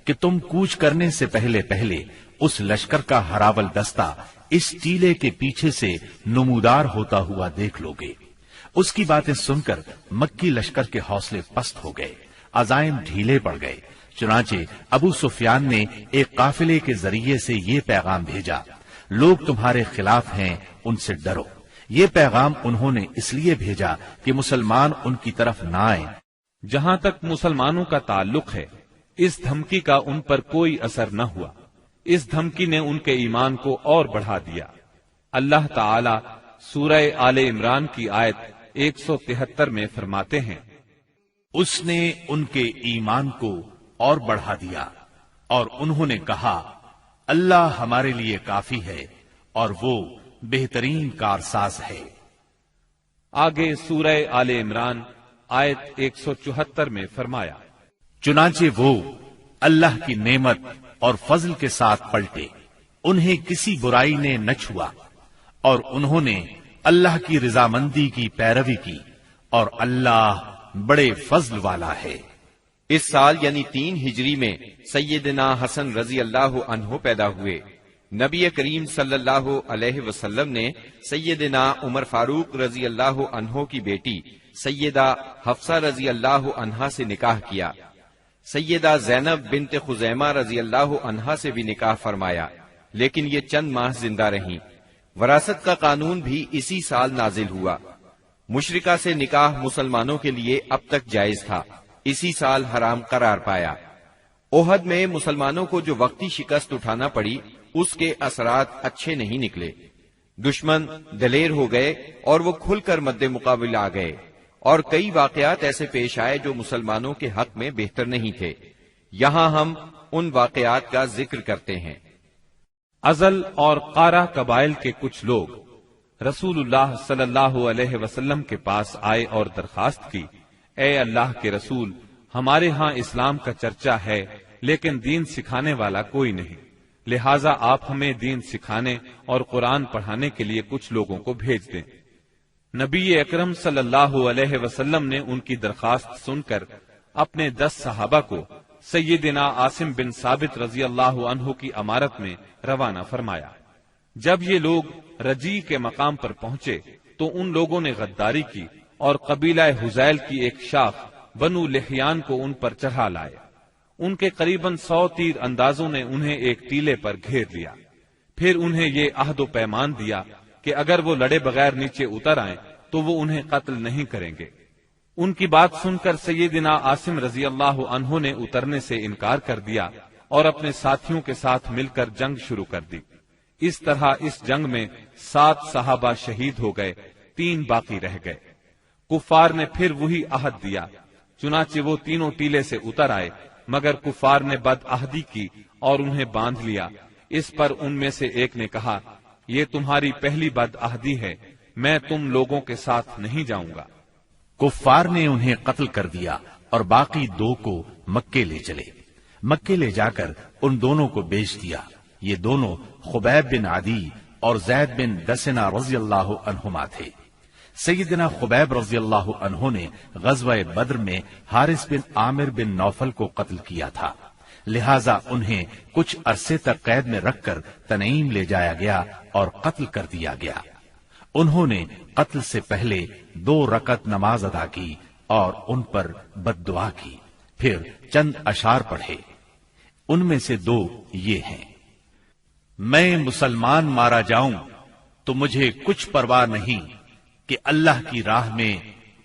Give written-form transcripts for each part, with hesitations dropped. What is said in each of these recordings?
کہ تم کوچ کرنے سے پہلے پہلے اس لشکر کا ہراول دستہ اس ٹیلے کے پیچھے سے نمودار ہوتا ہوا دیکھ لوگے۔ اس کی باتیں سن کر مکی لشکر کے حوصلے پست ہو گئے، عزائم ڈھیلے پڑ گئے۔ چنانچہ ابو سفیان نے ایک قافلے کے ذریعے سے یہ پیغام بھیجا، لوگ تمہارے خلاف ہیں، ان سے ڈرو۔ یہ پیغام انہوں نے اس لیے بھیجا کہ مسلمان ان کی طرف نہ آئیں۔ جہاں تک مسلمانوں کا تعلق ہے، اس دھمکی کا ان پر کوئی اثر نہ ہوا۔ اس دھمکی نے ان کے ایمان کو اور بڑھا دیا۔ اللہ تعالی سورہ آل عمران کی آیت 173 میں فرماتے ہیں، اس نے ان کے ایمان کو اور بڑھا دیا اور انہوں نے کہا اللہ ہمارے لیے کافی ہے اور وہ بہترین کارساز ہے۔ آگے سورہ آل عمران آیت 174 میں فرمایا، چنانچہ وہ اللہ کی نعمت اور فضل کے ساتھ پلٹے، انہیں کسی برائی نے نہ چھوا اور انہوں نے اللہ کی رضامندی کی پیروی کی اور اللہ بڑے فضل والا ہے۔ اس سال یعنی 3 ہجری میں سیدنا حسن رضی اللہ عنہ پیدا ہوئے۔ نبی کریم صلی اللہ علیہ وسلم نے سیدنا عمر فاروق رضی اللہ عنہ کی بیٹی سیدہ حفصہ رضی اللہ عنہا سے نکاح کیا۔ سیدہ زینب بنت خزیمہ رضی اللہ عنہا سے بھی نکاح فرمایا، لیکن یہ چند ماہ زندہ رہیں۔ وراثت کا قانون بھی اسی سال نازل ہوا۔ مشرکہ سے نکاح مسلمانوں کے لیے اب تک جائز تھا، اسی سال حرام قرار پایا۔ احد میں مسلمانوں کو جو وقتی شکست اٹھانا پڑی، اس کے اثرات اچھے نہیں نکلے۔ دشمن دلیر ہو گئے اور وہ کھل کر مد مقابل آ گئے، اور کئی واقعات ایسے پیش آئے جو مسلمانوں کے حق میں بہتر نہیں تھے۔ یہاں ہم ان واقعات کا ذکر کرتے ہیں۔ ازل اور قارہ قبائل کے کچھ لوگ رسول اللہ صلی اللہ علیہ وسلم کے پاس آئے اور درخواست کی، اے اللہ کے رسول، ہمارے ہاں اسلام کا چرچا ہے لیکن دین سکھانے والا کوئی نہیں، لہٰذا آپ ہمیں دین سکھانے اور قرآن پڑھانے کے لیے کچھ لوگوں کو بھیج دیں۔ نبی اکرم صلی اللہ علیہ وسلم نے ان کی درخواست سن کر اپنے 10 صحابہ کو سیدنا عاصم بن ثابت رضی اللہ عنہ کی امارت میں روانہ فرمایا۔ جب یہ لوگ رجی کے مقام پر پہنچے تو ان لوگوں نے غداری کی اور قبیلہ حذیل کی ایک شاخ بنو لحیان کو ان پر چڑھا لائے۔ ان کے قریباً 100 تیر اندازوں نے انہیں ایک ٹیلے پر گھیر لیا، پھر انہیں یہ عہد و پیمان دیا کہ اگر وہ لڑے بغیر نیچے اتر آئیں تو وہ انہیں قتل نہیں کریں گے۔ ان کی بات سن کر سیدنا عاصم رضی اللہ عنہ نے اترنے سے انکار کر دیا اور اپنے ساتھیوں کے ساتھ مل کر جنگ شروع کر دی۔ اس طرح اس جنگ میں 7 صحابہ شہید ہو گئے، 3 باقی رہ گئے۔ کفار نے پھر وہی عہد دیا، چنانچہ وہ تینوں ٹیلے سے اتر آئے، مگر کفار نے بد عہدی کی اور انہیں باندھ لیا۔ اس پر ان میں سے ایک نے کہا، یہ تمہاری پہلی بد عہدی ہے، میں تم لوگوں کے ساتھ نہیں جاؤں گا۔ کفار نے انہیں قتل کر دیا اور باقی 2 کو مکے لے چلے۔ مکے لے جا کر ان دونوں کو بیچ دیا۔ یہ دونوں خبیب بن عدی اور زید بن دسنہ رضی اللہ عنہما تھے۔ سیدنا خبیب رضی اللہ عنہ نے غزوہ بدر میں حارث بن عامر بن نوفل کو قتل کیا تھا، لہذا انہیں کچھ عرصے تک قید میں رکھ کر تنعیم لے جایا گیا اور قتل کر دیا گیا۔ انہوں نے قتل سے پہلے 2 رکعت نماز ادا کی اور ان پر بد دعا کی، پھر چند اشعار پڑھے۔ ان میں سے 2 یہ ہیں، میں مسلمان مارا جاؤں تو مجھے کچھ پرواہ نہیں کہ اللہ کی راہ میں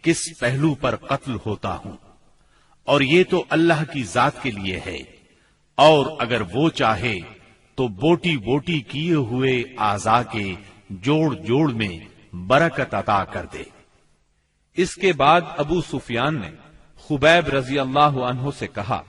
کس پہلو پر قتل ہوتا ہوں، اور یہ تو اللہ کی ذات کے لیے ہے، اور اگر وہ چاہے تو بوٹی بوٹی کیے ہوئے اعضاء کے جوڑ جوڑ میں برکت عطا کر دے۔ اس کے بعد ابو سفیان نے خبیب رضی اللہ عنہ سے کہا،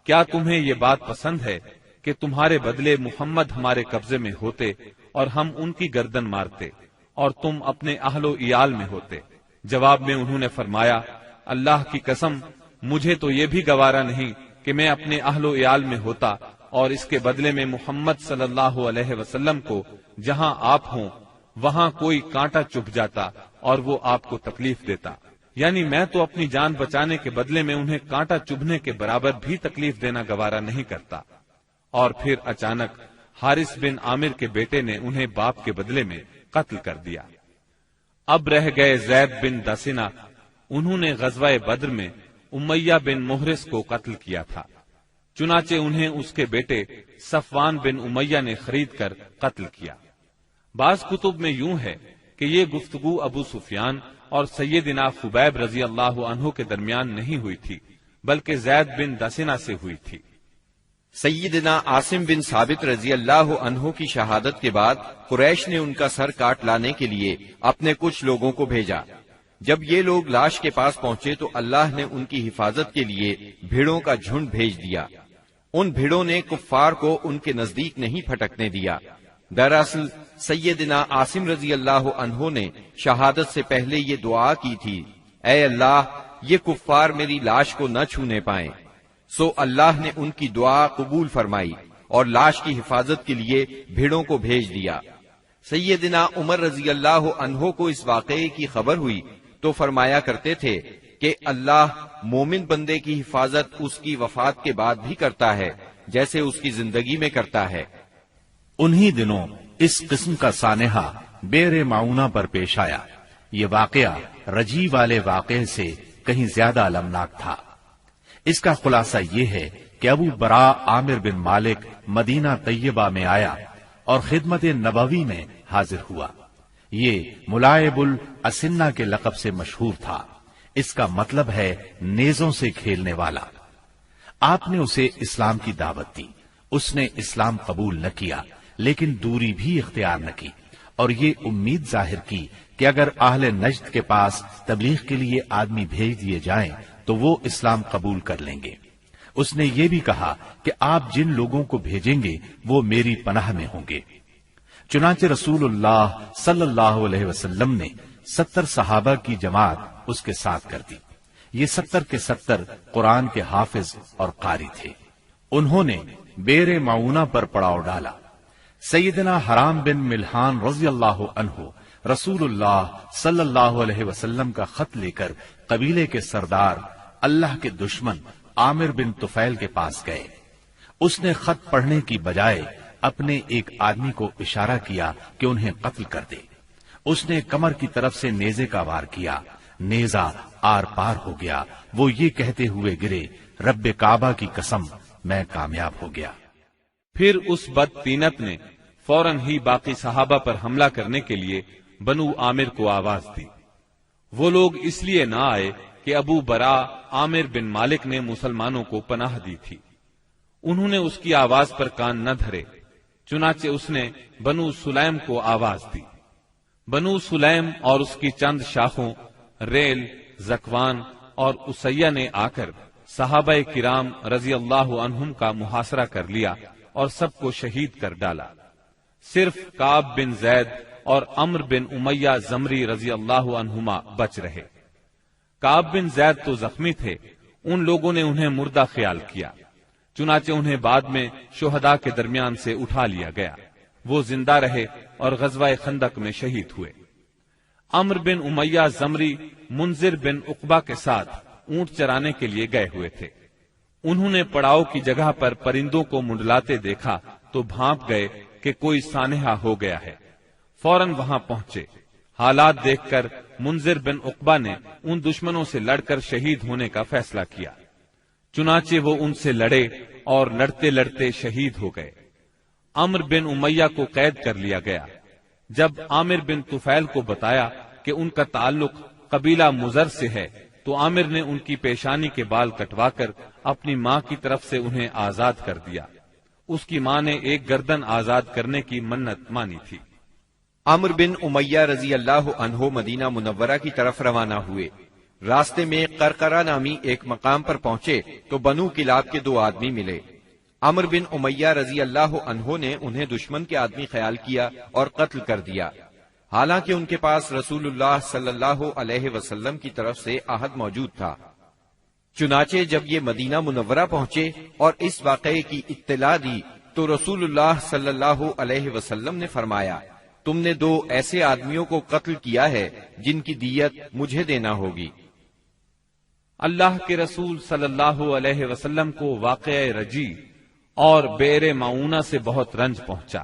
کیا تمہیں یہ بات پسند ہے کہ تمہارے بدلے محمد ہمارے قبضے میں ہوتے اور ہم ان کی گردن مارتے اور تم اپنے اہل و عیال میں ہوتے؟ جواب میں انہوں نے فرمایا، اللہ کی قسم، مجھے تو یہ بھی گوارا نہیں کہ میں اپنے اہل و عیال میں ہوتا اور اس کے بدلے میں محمد صلی اللہ علیہ وسلم کو جہاں آپ ہوں وہاں کوئی کانٹا چبھ جاتا اور وہ آپ کو تکلیف دیتا۔ یعنی میں تو اپنی جان بچانے کے بدلے میں انہیں کانٹا چبھنے کے برابر بھی تکلیف دینا گوارا نہیں کرتا۔ اور پھر اچانک حارث بن عامر کے بیٹے نے انہیں باپ کے بدلے میں قتل کر دیا۔ اب رہ گئے زید بن دسنہ، انہوں نے غزوہ بدر میں امیہ بن محرز کو قتل کیا تھا، چنانچہ انہیں اس کے بیٹے صفوان بن امیہ نے خرید کر قتل کیا۔ بعض کتب میں یوں ہے کہ یہ گفتگو ابو سفیان اور سیدنا خبیب رضی اللہ عنہ کے درمیان نہیں ہوئی تھی، بلکہ زید بن دسنہ سے ہوئی تھی۔ سیدنا عاصم بن ثابت رضی اللہ عنہ کی شہادت کے بعد قریش نے ان کا سر کاٹ لانے کے لیے اپنے کچھ لوگوں کو بھیجا۔ جب یہ لوگ لاش کے پاس پہنچے تو اللہ نے ان کی حفاظت کے لیے بھیڑوں کا جھنڈ بھیج دیا۔ ان بھیڑوں نے کفار کو ان کے نزدیک نہیں پھٹکنے دیا۔ دراصل سیدنا عاصم رضی اللہ عنہ نے شہادت سے پہلے یہ دعا کی تھی، اے اللہ یہ کفار میری لاش کو نہ چھونے پائیں۔ سو اللہ نے ان کی دعا قبول فرمائی اور لاش کی حفاظت کے لیے بھیڑوں کو بھیج دیا۔ سیدنا عمر رضی اللہ عنہ کو اس واقعے کی خبر ہوئی تو فرمایا کرتے تھے کہ اللہ مومن بندے کی حفاظت اس کی وفات کے بعد بھی کرتا ہے جیسے اس کی زندگی میں کرتا ہے۔ انہی دنوں اس قسم کا سانحہ بیر معونہ پر پیش آیا۔ یہ واقعہ رجی والے واقعے سے کہیں زیادہ المناک تھا۔ اس کا خلاصہ یہ ہے کہ ابو برا عامر بن مالک مدینہ طیبہ میں آیا اور خدمت نبوی میں حاضر ہوا۔ یہ ملائب الاسنہ کے لقب سے مشہور تھا۔ اس کا مطلب ہے نیزوں سے کھیلنے والا۔ آپ نے اسے اسلام کی دعوت دی۔ اس نے اسلام قبول نہ کیا، لیکن دوری بھی اختیار نہ کی، اور یہ امید ظاہر کی کہ اگر اہل نجد کے پاس تبلیغ کے لیے آدمی بھیج دیے جائیں تو وہ اسلام قبول کر لیں گے۔ اس نے یہ بھی کہا کہ آپ جن لوگوں کو بھیجیں گے وہ میری پناہ میں ہوں گے۔ چنانچہ رسول اللہ صلی اللہ علیہ وسلم نے 70 صحابہ کی جماعت اس کے ساتھ کر دی۔ یہ 70 کے 70 قرآن کے حافظ اور قاری تھے۔ انہوں نے بیر معونہ پر پڑاؤ ڈالا۔ سیدنا حرام بن ملحان رضی اللہ عنہ رسول اللہ صلی اللہ علیہ وسلم کا خط لے کر قبیلے کے سردار اللہ کے دشمن عامر بن طفیل کے پاس گئے۔ اس نے خط پڑھنے کی بجائے اپنے ایک آدمی کو اشارہ کیا کہ انہیں قتل کر دے۔ اس نے کمر کی طرف سے نیزے کا وار کیا، نیزہ آر پار ہو گیا۔ وہ یہ کہتے ہوئے گرے، رب کعبہ کی قسم میں کامیاب ہو گیا۔ پھر اس بدطینت نے فوراً ہی باقی صحابہ پر حملہ کرنے کے لیے بنو عامر کو آواز دی۔ وہ لوگ اس لیے نہ آئے کہ ابو برا عامر بن مالک نے مسلمانوں کو پناہ دی تھی۔ انہوں نے اس کی آواز پر کان نہ دھرے، چنانچہ اس نے بنو سلیم کو آواز دی۔ بنو سلیم اور اس کی چند شاخوں ریل، زکوان اور اسیہ نے آ کر صحابہ کرام رضی اللہ عنہم کا محاصرہ کر لیا اور سب کو شہید کر ڈالا۔ صرف کعب بن زید اور عمرو بن امیہ زمری رضی اللہ عنہما بچ رہے۔ کعب بن زید تو زخمی تھے، ان لوگوں نے انہیں مردہ خیال کیا، چنانچہ انہیں بعد میں شہداء کے درمیان سے اٹھا لیا گیا۔ وہ زندہ رہے اور غزوہ خندق میں شہید ہوئے۔ عمرو بن امیہ زمری منذر بن عقبہ کے ساتھ اونٹ چرانے کے لیے گئے ہوئے تھے۔ انہوں نے پڑاؤ کی جگہ پر پرندوں کو منڈلاتے دیکھا تو بھانپ گئے کہ کوئی سانحہ ہو گیا ہے۔ فوراً وہاں پہنچے۔ حالات دیکھ کر منذر بن عقبہ نے ان دشمنوں سے لڑ کر شہید ہونے کا فیصلہ کیا۔ چنانچہ وہ ان سے لڑے اور لڑتے لڑتے شہید ہو گئے۔ عمرو بن امیہ کو قید کر لیا گیا۔ جب عامر بن طفیل کو بتایا کہ ان کا تعلق قبیلہ مزر سے ہے تو عامر نے ان کی پیشانی کے بال کٹوا کر اپنی ماں کی طرف سے انہیں آزاد کر دیا۔ اس کی ماں نے ایک گردن آزاد کرنے کی منت مانی تھی۔ عمرو بن امیہ رضی اللہ عنہ مدینہ منورہ کی طرف روانہ ہوئے۔ راستے میں قرقرہ نامی ایک مقام پر پہنچے تو بنو کلاب کے 2 آدمی ملے۔ عمرو بن امیہ رضی اللہ عنہ نے انہیں دشمن کے آدمی خیال کیا اور قتل کر دیا، حالانکہ ان کے پاس رسول اللہ صلی اللہ علیہ وسلم کی طرف سے عہد موجود تھا۔ چنانچہ جب یہ مدینہ منورہ پہنچے اور اس واقعے کی اطلاع دی تو رسول اللہ صلی اللہ علیہ وسلم نے فرمایا، تم نے 2 ایسے آدمیوں کو قتل کیا ہے جن کی دیت مجھے دینا ہوگی۔ اللہ کے رسول صلی اللہ علیہ وسلم کو واقعہ رجی اور بئر معونہ سے بہت رنج پہنچا۔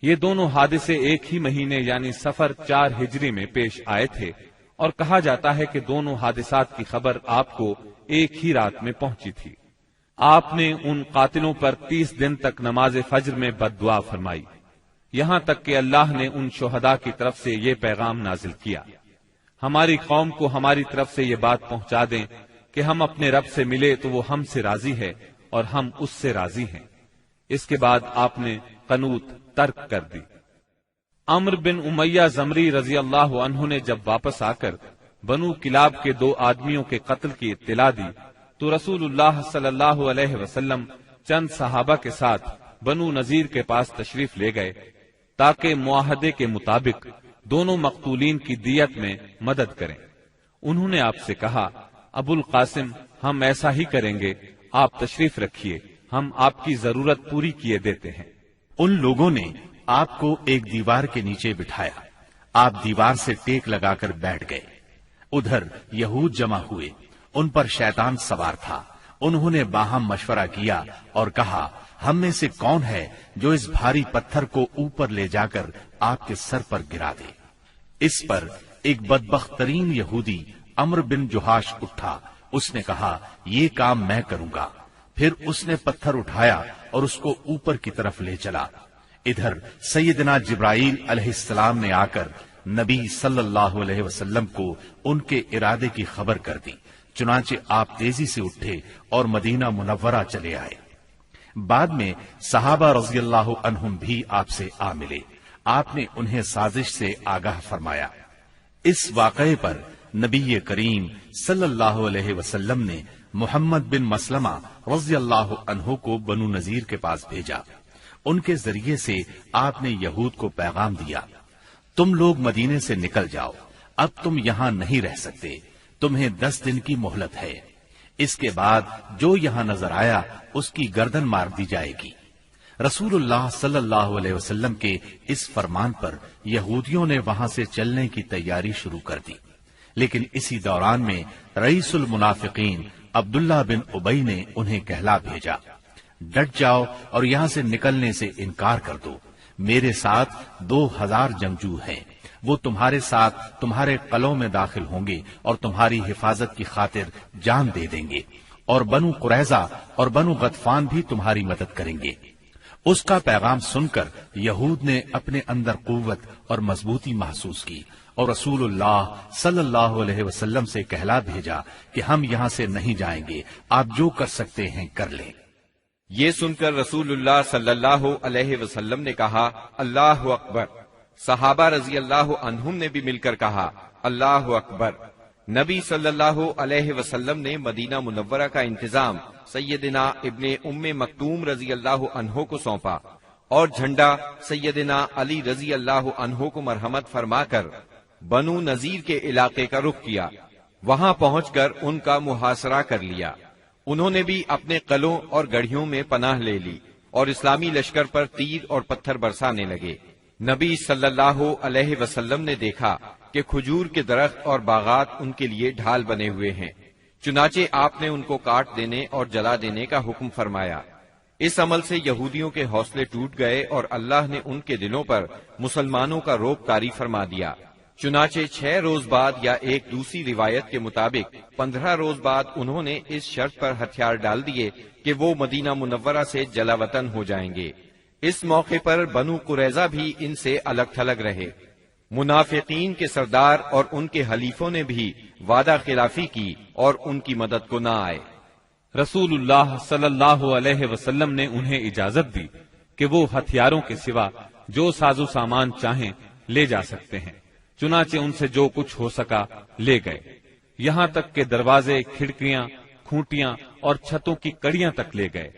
یہ دونوں حادثے ایک ہی مہینے یعنی صفر 4 ہجری میں پیش آئے تھے، اور کہا جاتا ہے کہ دونوں حادثات کی خبر آپ کو ایک ہی رات میں پہنچی تھی۔ آپ نے ان قاتلوں پر 30 دن تک نماز فجر میں بد دعا فرمائی، یہاں تک کہ اللہ نے ان شہداء کی طرف سے یہ پیغام نازل کیا، ہماری قوم کو ہماری طرف سے یہ بات پہنچا دیں کہ ہم اپنے رب سے ملے تو وہ ہم سے راضی ہے اور ہم اس سے راضی ہیں۔ اس کے بعد آپ نے قنوت ترک کر دی۔ عمرو بن امیہ زمری رضی اللہ عنہ نے جب واپس آ کر بنو کلاب کے 2 آدمیوں کے قتل کی اطلاع دی تو رسول اللہ صلی اللہ علیہ وسلم چند صحابہ کے ساتھ بنو نذیر کے پاس تشریف لے گئے تاکہ معاہدے کے مطابق دونوں مقتولین کی دیت میں مدد کریں۔ انہوں نے آپ سے کہا، ابو القاسم، ہم ایسا ہی کریں گے، آپ تشریف رکھیے، ہم آپ کی ضرورت پوری کیے دیتے ہیں۔ ان لوگوں نے آپ کو ایک دیوار کے نیچے بٹھایا، آپ دیوار سے ٹیک لگا کر بیٹھ گئے۔ ادھر یہود جمع ہوئے، ان پر شیطان سوار تھا۔ انہوں نے باہم مشورہ کیا اور کہا، ہم میں سے کون ہے جو اس بھاری پتھر کو اوپر لے جا کر آپ کے سر پر گرا دے؟ اس پر ایک بدبخت ترین یہودی عمرو بن جہاش اٹھا، اس نے کہا، یہ کام میں کروں گا۔ پھر اس نے پتھر اٹھایا اور اس کو اوپر کی طرف لے چلا۔ ادھر سیدنا جبرائیل علیہ السلام نے آ کر نبی صلی اللہ علیہ وسلم کو ان کے ارادے کی خبر کر دی، چنانچہ آپ تیزی سے اٹھے اور مدینہ منورہ چلے آئے۔ بعد میں صحابہ رضی اللہ عنہم بھی آپ سے آ ملے، آپ نے انہیں سازش سے آگاہ فرمایا۔ اس واقعے پر نبی کریم صلی اللہ علیہ وسلم نے محمد بن مسلمہ رضی اللہ عنہ کو بنو نذیر کے پاس بھیجا۔ ان کے ذریعے سے آپ نے یہود کو پیغام دیا، تم لوگ مدینے سے نکل جاؤ، اب تم یہاں نہیں رہ سکتے، تمہیں 10 دن کی مہلت ہے، اس کے بعد جو یہاں نظر آیا اس کی گردن مار دی جائے گی۔ رسول اللہ صلی اللہ علیہ وسلم کے اس فرمان پر یہودیوں نے وہاں سے چلنے کی تیاری شروع کر دی، لیکن اسی دوران میں رئیس المنافقین عبداللہ بن ابی نے انہیں کہلا بھیجا، ڈٹ جاؤ اور یہاں سے نکلنے سے انکار کر دو، میرے ساتھ 2000 جنگجو ہیں، وہ تمہارے ساتھ تمہارے قلعوں میں داخل ہوں گے اور تمہاری حفاظت کی خاطر جان دے دیں گے، اور بنو قریظہ اور بنو غطفان بھی تمہاری مدد کریں گے۔ اس کا پیغام سن کر یہود نے اپنے اندر قوت اور مضبوطی محسوس کی اور رسول اللہ صلی اللہ علیہ وسلم سے کہلا بھیجا کہ ہم یہاں سے نہیں جائیں گے، آپ جو کر سکتے ہیں کر لیں۔ یہ سن کر رسول اللہ صلی اللہ علیہ وسلم نے کہا، اللہ اکبر۔ صحابہ رضی اللہ عنہم نے بھی مل کر کہا، اللہ اکبر۔ نبی صلی اللہ علیہ وسلم نے مدینہ منورہ کا انتظام سیدنا ابن ام مکتوم رضی اللہ عنہ کو سونپا اور جھنڈا سیدنا علی رضی اللہ عنہ کو مرحمت فرما کر بنو نذیر کے علاقے کا رخ کیا۔ وہاں پہنچ کر ان کا محاصرہ کر لیا۔ انہوں نے بھی اپنے قلعوں اور گڑھیوں میں پناہ لے لی اور اسلامی لشکر پر تیر اور پتھر برسانے لگے۔ نبی صلی اللہ علیہ وسلم نے دیکھا کہ کھجور کے درخت اور باغات ان کے لیے ڈھال بنے ہوئے ہیں، چنانچہ آپ نے ان کو کاٹ دینے اور جلا دینے کا حکم فرمایا۔ اس عمل سے یہودیوں کے حوصلے ٹوٹ گئے اور اللہ نے ان کے دلوں پر مسلمانوں کا رعب طاری فرما دیا۔ چنانچہ 6 روز بعد یا ایک دوسری روایت کے مطابق 15 روز بعد انہوں نے اس شرط پر ہتھیار ڈال دیے کہ وہ مدینہ منورہ سے جلا وطن ہو جائیں گے۔ اس موقع پر بنو قریظہ بھی ان سے الگ تھلگ رہے۔ منافقین کے سردار اور ان کے حلیفوں نے بھی وعدہ خلافی کی اور ان کی مدد کو نہ آئے۔ رسول اللہ صلی اللہ علیہ وسلم نے انہیں اجازت دی کہ وہ ہتھیاروں کے سوا جو ساز و سامان چاہیں لے جا سکتے ہیں، چنانچہ ان سے جو کچھ ہو سکا لے گئے، یہاں تک کہ دروازے، کھڑکیاں، کھوٹیاں اور چھتوں کی کڑیاں تک لے گئے۔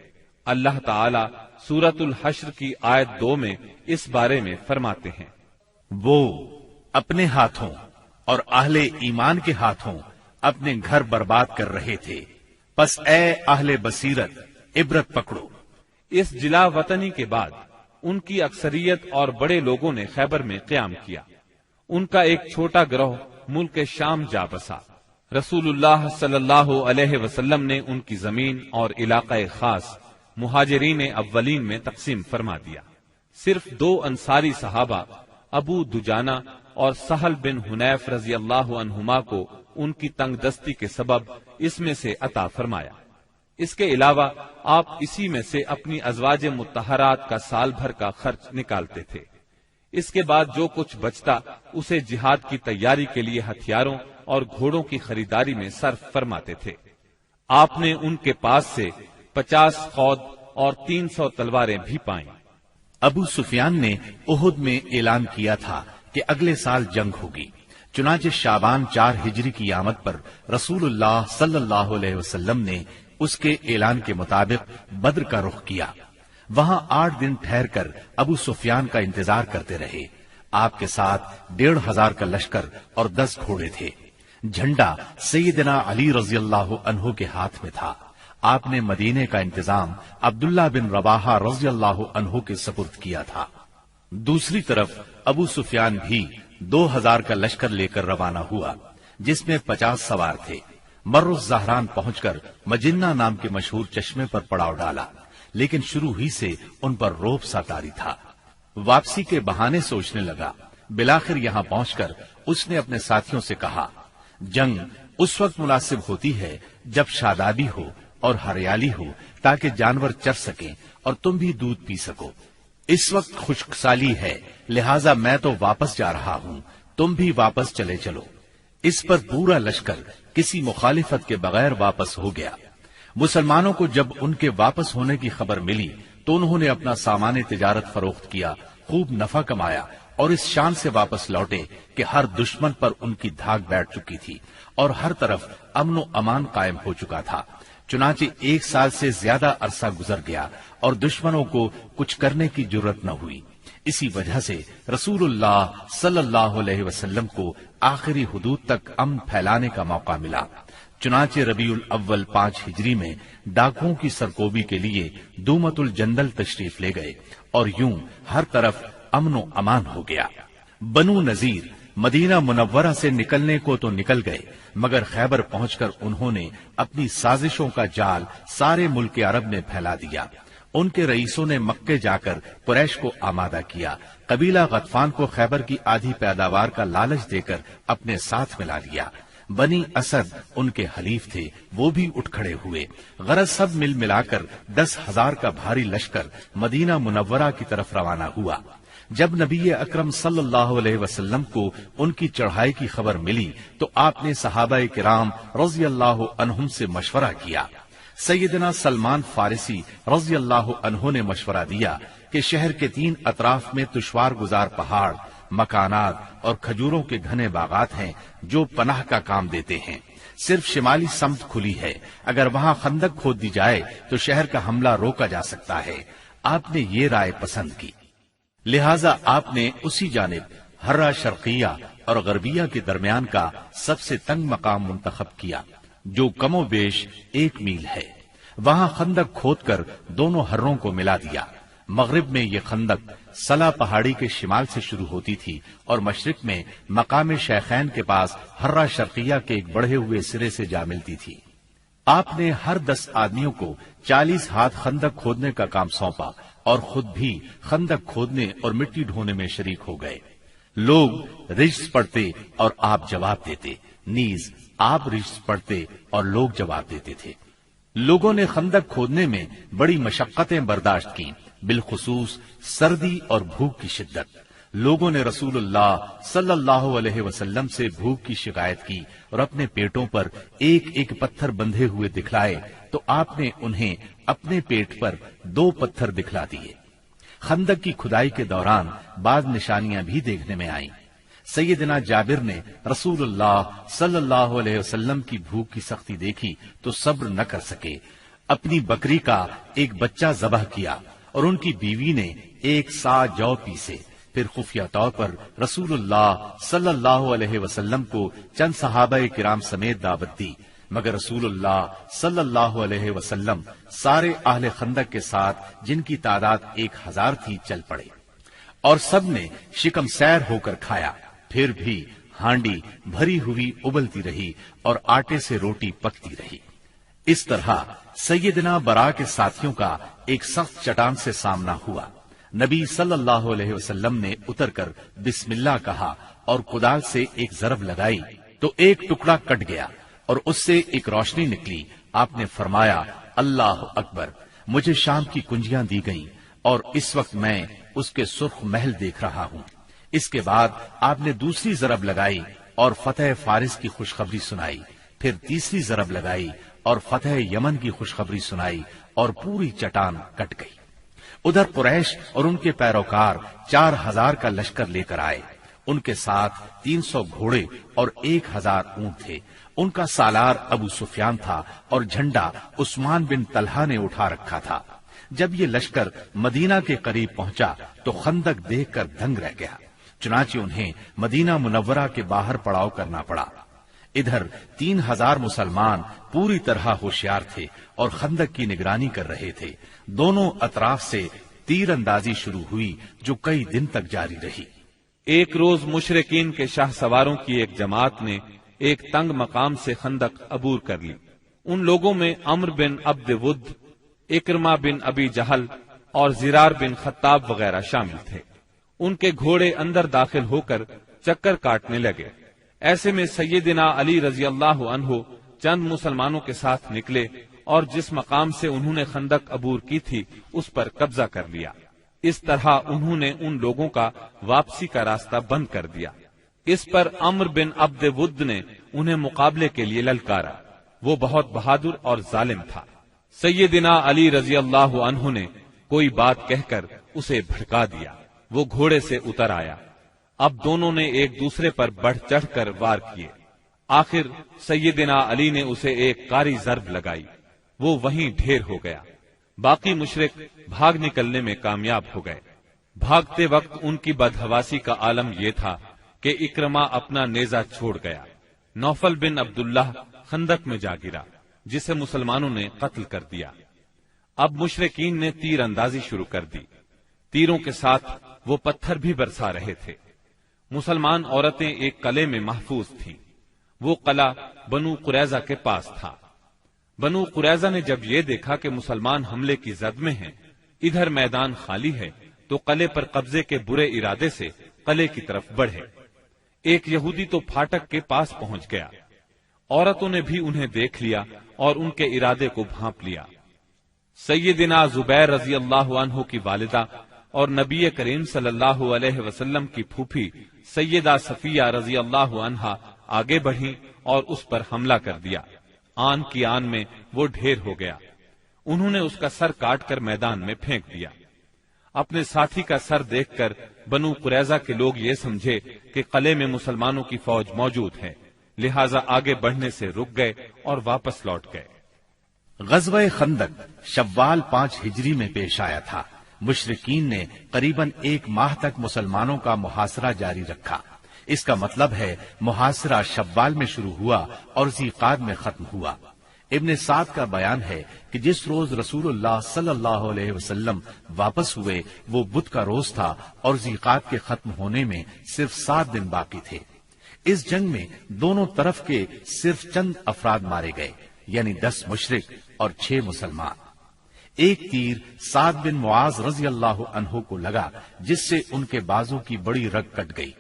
اللہ تعالی سورۃ الحشر کی آیت 2 میں اس بارے میں فرماتے ہیں، وہ اپنے ہاتھوں اور اہل ایمان کے ہاتھوں اپنے گھر برباد کر رہے تھے، پس اے اہل بصیرت عبرت پکڑو۔ اس جلا وطنی کے بعد ان کی اکثریت اور بڑے لوگوں نے خیبر میں قیام کیا۔ ان کا ایک چھوٹا گروہ ملک شام جا بسا۔ رسول اللہ صلی اللہ علیہ وسلم نے ان کی زمین اور علاقہ خاص مہاجرین اولین میں تقسیم فرما دیا۔ صرف 2 انصاری صحابہ ابو دجانہ اور سہل بن حنیف رضی اللہ عنہما کو ان کی تنگ دستی کے سبب اس میں سے عطا فرمایا۔ اس کے علاوہ آپ اسی میں سے اپنی ازواج مطہرات کا سال بھر کا خرچ نکالتے تھے۔ اس کے بعد جو کچھ بچتا اسے جہاد کی تیاری کے لیے ہتھیاروں اور گھوڑوں کی خریداری میں صرف فرماتے تھے۔ آپ نے ان کے پاس سے 50 خود اور 300 تلواریں بھی پائیں۔ ابو سفیان نے احد میں اعلان کیا تھا کہ اگلے سال جنگ ہوگی، چنانچہ شعبان 4 ہجری کی آمد پر رسول اللہ صلی اللہ علیہ وسلم نے اس کے اعلان کے مطابق بدر کا رخ کیا۔ وہاں 8 دن ٹھہر کر ابو سفیان کا انتظار کرتے رہے۔ آپ کے ساتھ 1500 کا لشکر اور 10 گھوڑے تھے۔ جھنڈا سیدنا علی رضی اللہ عنہ کے ہاتھ میں تھا۔ آپ نے مدینے کا انتظام عبداللہ بن رواحہ رضی اللہ عنہ کے سپرد کیا تھا۔ دوسری طرف ابو سفیان بھی 2000 کا لشکر لے کر روانہ ہوا، جس میں 50 سوار تھے۔ مر الزہران پہنچ کر مجنہ نام کے مشہور چشمے پر پڑاؤ ڈالا، لیکن شروع ہی سے ان پر رعب سا طاری تھا۔ واپسی کے بہانے سوچنے لگا۔ بالآخر یہاں پہنچ کر اس نے اپنے ساتھیوں سے کہا، جنگ اس وقت مناسب ہوتی ہے جب شادابی ہو اور ہریالی ہو، تاکہ جانور چر سکیں اور تم بھی دودھ پی سکو۔ اس وقت خشک سالی ہے، لہٰذا میں تو واپس جا رہا ہوں، تم بھی واپس چلے چلو۔ اس پر پورا لشکر کسی مخالفت کے بغیر واپس ہو گیا۔ مسلمانوں کو جب ان کے واپس ہونے کی خبر ملی تو انہوں نے اپنا سامان تجارت فروخت کیا، خوب نفع کمایا اور اس شان سے واپس لوٹے کہ ہر دشمن پر ان کی دھاک بیٹھ چکی تھی اور ہر طرف امن و امان قائم ہو چکا تھا۔ چنانچہ 1 سال سے زیادہ عرصہ گزر گیا اور دشمنوں کو کچھ کرنے کی جرت نہ ہوئی۔ اسی وجہ سے رسول اللہ صلی اللہ علیہ وسلم کو آخری حدود تک امن پھیلانے کا موقع ملا۔ چنانچہ ربیع الاول 5 ہجری میں ڈاکوؤں کی سرکوبی کے لیے دومت الجندل تشریف لے گئے اور یوں ہر طرف امن و امان ہو گیا۔ بنو نذیر مدینہ منورہ سے نکلنے کو تو نکل گئے، مگر خیبر پہنچ کر انہوں نے اپنی سازشوں کا جال سارے ملک عرب میں پھیلا دیا۔ ان کے رئیسوں نے مکے جا کر قریش کو آمادہ کیا۔ قبیلہ غطفان کو خیبر کی آدھی پیداوار کا لالچ دے کر اپنے ساتھ ملا لیا۔ بنی اسد ان کے حلیف تھے، وہ بھی اٹھ کھڑے ہوئے۔ غرض سب مل ملا کر 10,000 کا بھاری لشکر مدینہ منورہ کی طرف روانہ ہوا۔ جب نبی اکرم صلی اللہ علیہ وسلم کو ان کی چڑھائی کی خبر ملی تو آپ نے صحابہ کرام رضی اللہ عنہم سے مشورہ کیا۔ سیدنا سلمان فارسی رضی اللہ عنہ نے مشورہ دیا کہ شہر کے 3 اطراف میں دشوار گزار پہاڑ، مکانات اور کھجوروں کے گھنے باغات ہیں جو پناہ کا کام دیتے ہیں۔ صرف شمالی سمت کھلی ہے، اگر وہاں خندق کھود دی جائے تو شہر کا حملہ روکا جا سکتا ہے۔ آپ نے یہ رائے پسند کی، لہذا آپ نے اسی جانب ہرہ شرقیہ اور غربیہ کے درمیان کا سب سے تنگ مقام منتخب کیا، جو کم و بیش 1 میل ہے۔ وہاں خندق کھود کر دونوں ہروں کو ملا دیا۔ مغرب میں یہ خندق سلا پہاڑی کے شمال سے شروع ہوتی تھی اور مشرق میں مقام شیخین کے پاس ہرہ شرقیہ کے ایک بڑھے ہوئے سرے سے جا ملتی تھی۔ آپ نے ہر 10 آدمیوں کو 40 ہاتھ خندق کھودنے کا کام سونپا اور خود بھی خندق کھودنے اور مٹی ڈھونے میں شریک ہو گئے۔ لوگ رجز پڑھتے اور آپ جواب دیتے، نیز آپ رجز پڑھتے اور لوگ جواب دیتے تھے۔ لوگوں نے خندق کھودنے میں بڑی مشقتیں برداشت کی، بالخصوص سردی اور بھوک کی شدت۔ لوگوں نے رسول اللہ صلی اللہ علیہ وسلم سے بھوک کی شکایت کی اور اپنے پیٹوں پر 1 پتھر بندھے ہوئے دکھلائے تو آپ نے انہیں اپنے پیٹ پر 2 پتھر دکھلا دیے۔ خندق کی کھدائی کے دوران بعض نشانیاں بھی دیکھنے میں آئیں۔ سیدنا جابر نے رسول اللہ صلی اللہ علیہ وسلم کی بھوک کی سختی دیکھی تو صبر نہ کر سکے، اپنی بکری کا ایک بچہ ذبح کیا اور ان کی بیوی نے 1 سا جو پیسے۔ پھر خفیہ طور پر رسول اللہ صلی اللہ علیہ وسلم کو چند صحابہ کرام سمیت دعوت دی، مگر رسول اللہ صلی اللہ علیہ وسلم سارے اہل خندق کے ساتھ، جن کی تعداد 1000 تھی، چل پڑے اور سب نے شکم سیر ہو کر کھایا۔ پھر بھی ہانڈی بھری ہوئی ابلتی رہی اور آٹے سے روٹی پکتی رہی۔ اس طرح سیدنا برا کے ساتھیوں کا ایک سخت چٹان سے سامنا ہوا۔ نبی صلی اللہ علیہ وسلم نے اتر کر بسم اللہ کہا اور کدال سے ایک ضرب لگائی تو ایک ٹکڑا کٹ گیا اور اس سے ایک روشنی نکلی۔ آپ نے فرمایا اللہ اکبر، مجھے شام کی کنجیاں دی گئیں اور اس وقت میں اس کے سرخ محل دیکھ رہا ہوں۔ اس کے بعد آپ نے دوسری ضرب لگائی اور فتح فارس کی خوشخبری سنائی، پھر تیسری ضرب لگائی اور فتح یمن کی خوشخبری سنائی اور پوری چٹان کٹ گئی۔ ادھر قریش اور ان کے پیروکار 4000 کا لشکر لے کر آئے۔ ان کے ساتھ 300 گھوڑے اور 1000 اونٹ تھے۔ ان کا سالار ابو سفیان تھا اور جھنڈا عثمان بن طلحہ نے اٹھا رکھا تھا۔ جب یہ لشکر مدینہ کے قریب پہنچا تو خندق دیکھ کر دنگ رہ گیا، چنانچہ انہیں مدینہ منورہ کے باہر پڑاؤ کرنا پڑا۔ ادھر 3000 مسلمان پوری طرح ہوشیار تھے اور خندق کی نگرانی کر رہے تھے۔ دونوں اطراف سے تیر اندازی شروع ہوئی جو کئی دن تک جاری رہی۔ ایک روز مشرکین کے شاہ سواروں کی ایک جماعت نے ایک تنگ مقام سے خندق عبور کر لی۔ ان لوگوں میں عمرو بن عبد ود، اکرمہ بن ابی جہل اور زرار بن خطاب وغیرہ شامل تھے۔ ان کے گھوڑے اندر داخل ہو کر چکر کاٹنے لگے۔ ایسے میں سیدنا علی رضی اللہ عنہ چند مسلمانوں کے ساتھ نکلے اور جس مقام سے انہوں نے خندق عبور کی تھی اس پر قبضہ کر لیا۔ اس طرح انہوں نے ان لوگوں کا واپسی کا راستہ بند کر دیا۔ اس پر عمرو بن عبد ود نے انہیں مقابلے کے لیے للکارا۔ وہ بہت بہادر اور ظالم تھا۔ سیدنا علی رضی اللہ عنہ نے کوئی بات کہہ کر اسے بھڑکا دیا۔ وہ گھوڑے سے اتر آیا۔ اب دونوں نے ایک دوسرے پر بڑھ چڑھ کر وار کیے۔ آخر سیدنا علی نے اسے ایک کاری ضرب لگائی، وہ وہیں ڈھیر ہو گیا۔ باقی مشرک بھاگ نکلنے میں کامیاب ہو گئے۔ بھاگتے وقت ان کی بدحواسی کا عالم یہ تھا کہ اکرمہ اپنا نیزہ چھوڑ گیا۔ نوفل بن عبداللہ خندق میں جا گرا، جسے مسلمانوں نے قتل کر دیا۔ اب مشرکین نے تیر اندازی شروع کر دی۔ تیروں کے ساتھ وہ پتھر بھی برسا رہے تھے۔ مسلمان عورتیں ایک قلعے میں محفوظ تھیں۔ وہ قلعہ بنو قریظہ کے پاس تھا۔ بنو قریظہ نے جب یہ دیکھا کہ مسلمان حملے کی زد میں ہیں، ادھر میدان خالی ہے، تو قلعے پر قبضے کے برے ارادے سے قلعے کی طرف بڑھے۔ ایک یہودی تو پھاٹک کے پاس پہنچ گیا۔ عورتوں نے بھی انہیں دیکھ لیا اور ان کے ارادے کو بھانپ لیا۔ سیدنا زبیر رضی اللہ عنہ کی والدہ اور نبی کریم صلی اللہ علیہ وسلم کی پھوپھی سیدہ صفیہ رضی اللہ عنہا آگے بڑھی اور اس پر حملہ کر دیا۔ آن کی آن میں وہ ڈھیر ہو گیا۔ انہوں نے اس کا سر کاٹ کر میدان میں پھینک دیا۔ اپنے ساتھی کا سر دیکھ کر بنو قریظہ کے لوگ یہ سمجھے کہ قلعے میں مسلمانوں کی فوج موجود ہے، لہذا آگے بڑھنے سے رک گئے اور واپس لوٹ گئے۔ غزوہ خندق شوال 5 ہجری میں پیش آیا تھا۔ مشرکین نے قریباً 1 ماہ تک مسلمانوں کا محاصرہ جاری رکھا۔ اس کا مطلب ہے محاصرہ شوال میں شروع ہوا اور ذیقعد میں ختم ہوا۔ ابن سعد کا بیان ہے کہ جس روز رسول اللہ صلی اللہ علیہ وسلم واپس ہوئے وہ بدھ کا روز تھا اور ذیقعد کے ختم ہونے میں صرف 7 دن باقی تھے۔ اس جنگ میں دونوں طرف کے صرف چند افراد مارے گئے، یعنی 10 مشرک اور 6 مسلمان۔ ایک تیر سعد بن معاذ رضی اللہ عنہ کو لگا، جس سے ان کے بازو کی بڑی رگ کٹ گئی۔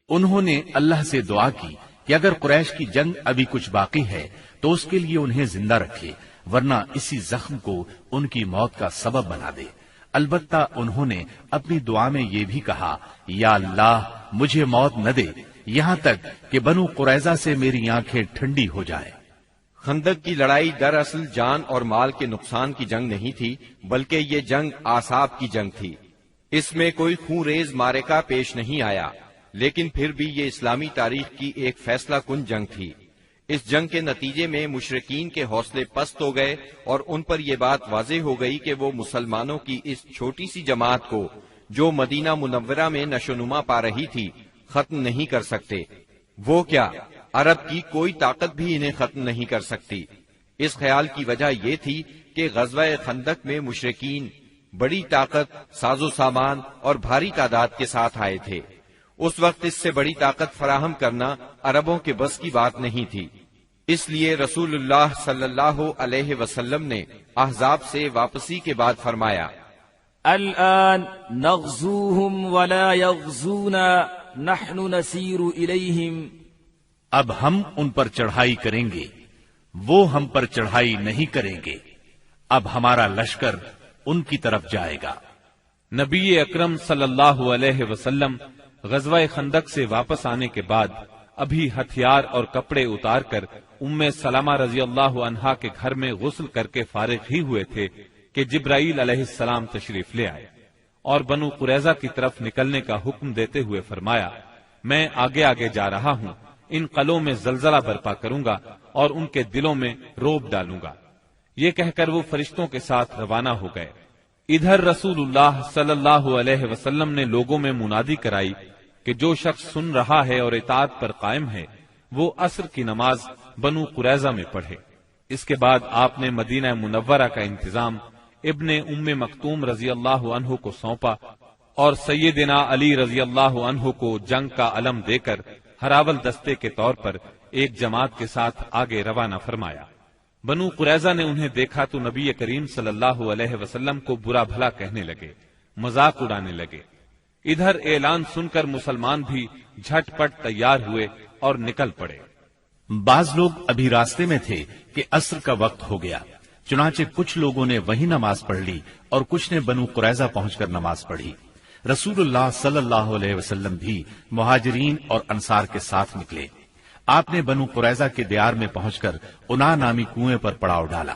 انہوں نے اللہ سے دعا کی کہ اگر قریش کی جنگ ابھی کچھ باقی ہے تو اس کے لیے انہیں زندہ رکھے، ورنہ اسی زخم کو ان کی موت کا سبب بنا دے۔ البتہ انہوں نے اپنی دعا میں یہ بھی کہا، یا اللہ مجھے موت نہ دے یہاں تک کہ بنو قریظہ سے میری آنکھیں ٹھنڈی ہو جائیں۔ خندق کی لڑائی دراصل جان اور مال کے نقصان کی جنگ نہیں تھی، بلکہ یہ جنگ اعصاب کی جنگ تھی۔ اس میں کوئی خون ریز معرکہ پیش نہیں آیا، لیکن پھر بھی یہ اسلامی تاریخ کی ایک فیصلہ کن جنگ تھی۔ اس جنگ کے نتیجے میں مشرکین کے حوصلے پست ہو گئے اور ان پر یہ بات واضح ہو گئی کہ وہ مسلمانوں کی اس چھوٹی سی جماعت کو جو مدینہ منورہ میں نشوونما پا رہی تھی ختم نہیں کر سکتے۔ وہ کیا، عرب کی کوئی طاقت بھی انہیں ختم نہیں کر سکتی۔ اس خیال کی وجہ یہ تھی کہ غزوہ خندق میں مشرکین بڑی طاقت، ساز و سامان اور بھاری تعداد کے ساتھ آئے تھے۔ اس وقت اس سے بڑی طاقت فراہم کرنا عربوں کے بس کی بات نہیں تھی، اس لیے رسول اللہ صلی اللہ علیہ وسلم نے احزاب سے واپسی کے بعد فرمایا، الآن نغزوهم ولا يغزونا نحن نسير إليهم۔ اب ہم ان پر چڑھائی کریں گے، وہ ہم پر چڑھائی نہیں کریں گے، اب ہمارا لشکر ان کی طرف جائے گا۔ نبی اکرم صلی اللہ علیہ وسلم غزوہ خندق سے واپس آنے کے بعد ابھی ہتھیار اور کپڑے اتار کر ام سلمہ رضی اللہ عنہا کے گھر میں غسل کر کے فارغ ہی ہوئے تھے کہ جبرائیل علیہ السلام تشریف لے آئے اور بنو قریظہ کی طرف نکلنے کا حکم دیتے ہوئے فرمایا، میں آگے آگے جا رہا ہوں، ان قلعوں میں زلزلہ برپا کروں گا اور ان کے دلوں میں روب ڈالوں گا۔ یہ کہہ کر وہ فرشتوں کے ساتھ روانہ ہو گئے۔ ادھر رسول اللہ صلی اللہ علیہ وسلم نے لوگوں میں منادی کرائی کہ جو شخص سن رہا ہے اور اطاعت پر قائم ہے وہ عصر کی نماز بنو قریظہ میں پڑھے۔ اس کے بعد آپ نے مدینہ منورہ کا انتظام ابن ام مکتوم رضی اللہ عنہ کو سونپا اور سیدنا علی رضی اللہ عنہ کو جنگ کا علم دے کر ہراول دستے کے طور پر ایک جماعت کے ساتھ آگے روانہ فرمایا۔ بنو قریظہ نے انہیں دیکھا تو نبی کریم صلی اللہ علیہ وسلم کو برا بھلا کہنے لگے، مذاق اڑانے لگے۔ ادھر اعلان سن کر مسلمان بھی جھٹ پٹ تیار ہوئے اور نکل پڑے۔ بعض لوگ ابھی راستے میں تھے کہ عصر کا وقت ہو گیا، چنانچہ کچھ لوگوں نے وہی نماز پڑھ لی اور کچھ نے بنو قریظہ پہنچ کر نماز پڑھی۔ رسول اللہ صلی اللہ علیہ وسلم بھی مہاجرین اور انصار کے ساتھ نکلے۔ آپ نے بنو قریظہ کے دیار میں پہنچ کر انا نامی کنویں پر پڑاؤ ڈالا۔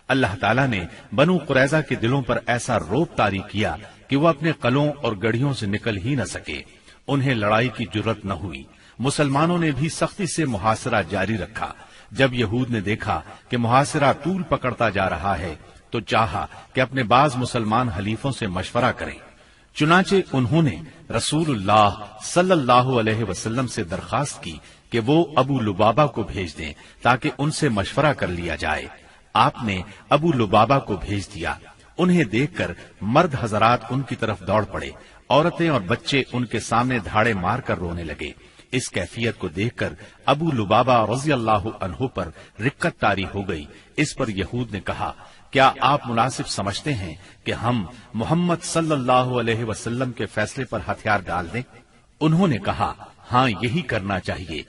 اللہ تعالیٰ نے بنو قریظہ کے دلوں پر ایسا روب طاری کیا کہ وہ اپنے قلعوں اور گڑھیوں سے نکل ہی نہ سکے، انہیں لڑائی کی جرت نہ ہوئی۔ مسلمانوں نے بھی سختی سے محاصرہ جاری رکھا۔ جب یہود نے دیکھا کہ محاصرہ طول پکڑتا جا رہا ہے تو چاہا کہ اپنے بعض مسلمان حلیفوں سے مشورہ کریں، چنانچہ انہوں نے رسول اللہ صلی اللہ علیہ وسلم سے درخواست کی کہ وہ ابو لبابہ کو بھیج دیں تاکہ ان سے مشورہ کر لیا جائے۔ آپ نے ابو لبابہ کو بھیج دیا۔ انہیں دیکھ کر مرد حضرات ان کی طرف دوڑ پڑے، عورتیں اور بچے ان کے سامنے دھاڑے مار کر رونے لگے۔ اس کیفیت کو دیکھ کر ابو لبابہ رضی اللہ عنہ پر رقت طاری ہو گئی۔ اس پر یہود نے کہا، کیا آپ مناسب سمجھتے ہیں کہ ہم محمد صلی اللہ علیہ وسلم کے فیصلے پر ہتھیار ڈال دیں؟ انہوں نے کہا، ہاں یہی کرنا چاہیے۔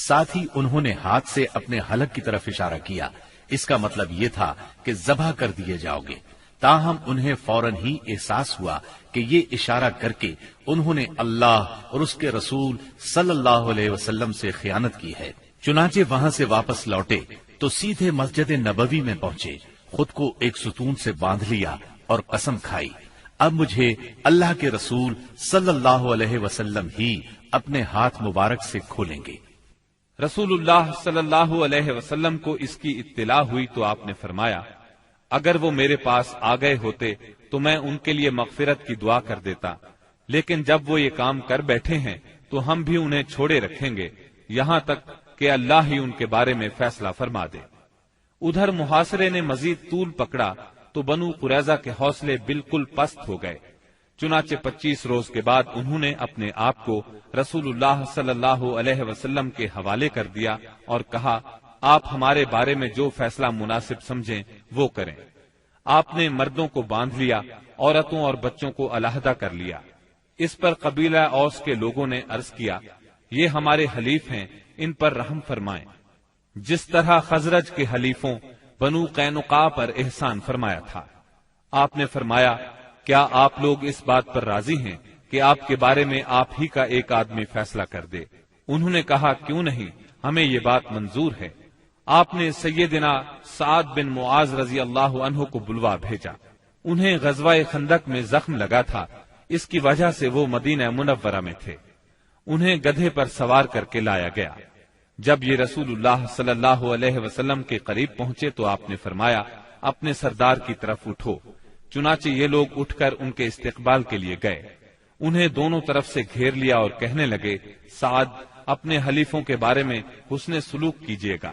ساتھ ہی انہوں نے ہاتھ سے اپنے حلق کی طرف اشارہ کیا۔ اس کا مطلب یہ تھا کہ ذبح کر دیے جاؤ گے۔ تاہم انہیں فوراً ہی احساس ہوا کہ یہ اشارہ کر کے انہوں نے اللہ اور اس کے رسول صلی اللہ علیہ وسلم سے خیانت کی ہے۔ چنانچہ وہاں سے واپس لوٹے تو سیدھے مسجد نبوی میں پہنچے، خود کو ایک ستون سے باندھ لیا اور قسم کھائی، اب مجھے اللہ کے رسول صلی اللہ علیہ وسلم ہی اپنے ہاتھ مبارک سے کھولیں گے۔ رسول اللہ صلی اللہ علیہ وسلم کو اس کی اطلاع ہوئی تو آپ نے فرمایا، اگر وہ میرے پاس آ گئے ہوتے تو میں ان کے لیے مغفرت کی دعا کر دیتا، لیکن جب وہ یہ کام کر بیٹھے ہیں تو ہم بھی انہیں چھوڑے رکھیں گے یہاں تک کہ اللہ ہی ان کے بارے میں فیصلہ فرما دے۔ ادھر محاصرے نے مزید طول پکڑا تو بنو قریظہ کے حوصلے بالکل پست ہو گئے۔ چنانچہ 25 روز کے بعد انہوں نے اپنے آپ کو رسول اللہ صلی اللہ علیہ وسلم کے حوالے کر دیا اور کہا، آپ ہمارے بارے میں جو فیصلہ مناسب سمجھیں وہ کریں۔ آپ نے مردوں کو باندھ لیا، عورتوں اور بچوں کو علیحدہ کر لیا۔ اس پر قبیلہ اوس کے لوگوں نے عرض کیا، یہ ہمارے حلیف ہیں، ان پر رحم فرمائیں، جس طرح خزرج کے حلیفوں بنو قینقاع پر احسان فرمایا تھا۔ آپ نے فرمایا، کیا آپ لوگ اس بات پر راضی ہیں کہ آپ کے بارے میں آپ ہی کا ایک آدمی فیصلہ کر دے؟ انہوں نے کہا، کیوں نہیں، ہمیں یہ بات منظور ہے۔ آپ نے سیدنا سعد بن معاذ رضی اللہ عنہ کو بلوا بھیجا۔ انہیں غزوہ خندق میں زخم لگا تھا، اس کی وجہ سے وہ مدینہ منورہ میں تھے۔ انہیں گدھے پر سوار کر کے لایا گیا۔ جب یہ رسول اللہ صلی اللہ علیہ وسلم کے قریب پہنچے تو آپ نے فرمایا، اپنے سردار کی طرف اٹھو۔ چنانچہ یہ لوگ اٹھ کر ان کے استقبال کے لیے گئے۔ انہیں دونوں طرف سے گھیر لیا اور کہنے لگے، سعد، اپنے حلیفوں کے بارے میں حسن سلوک کیجیے گا۔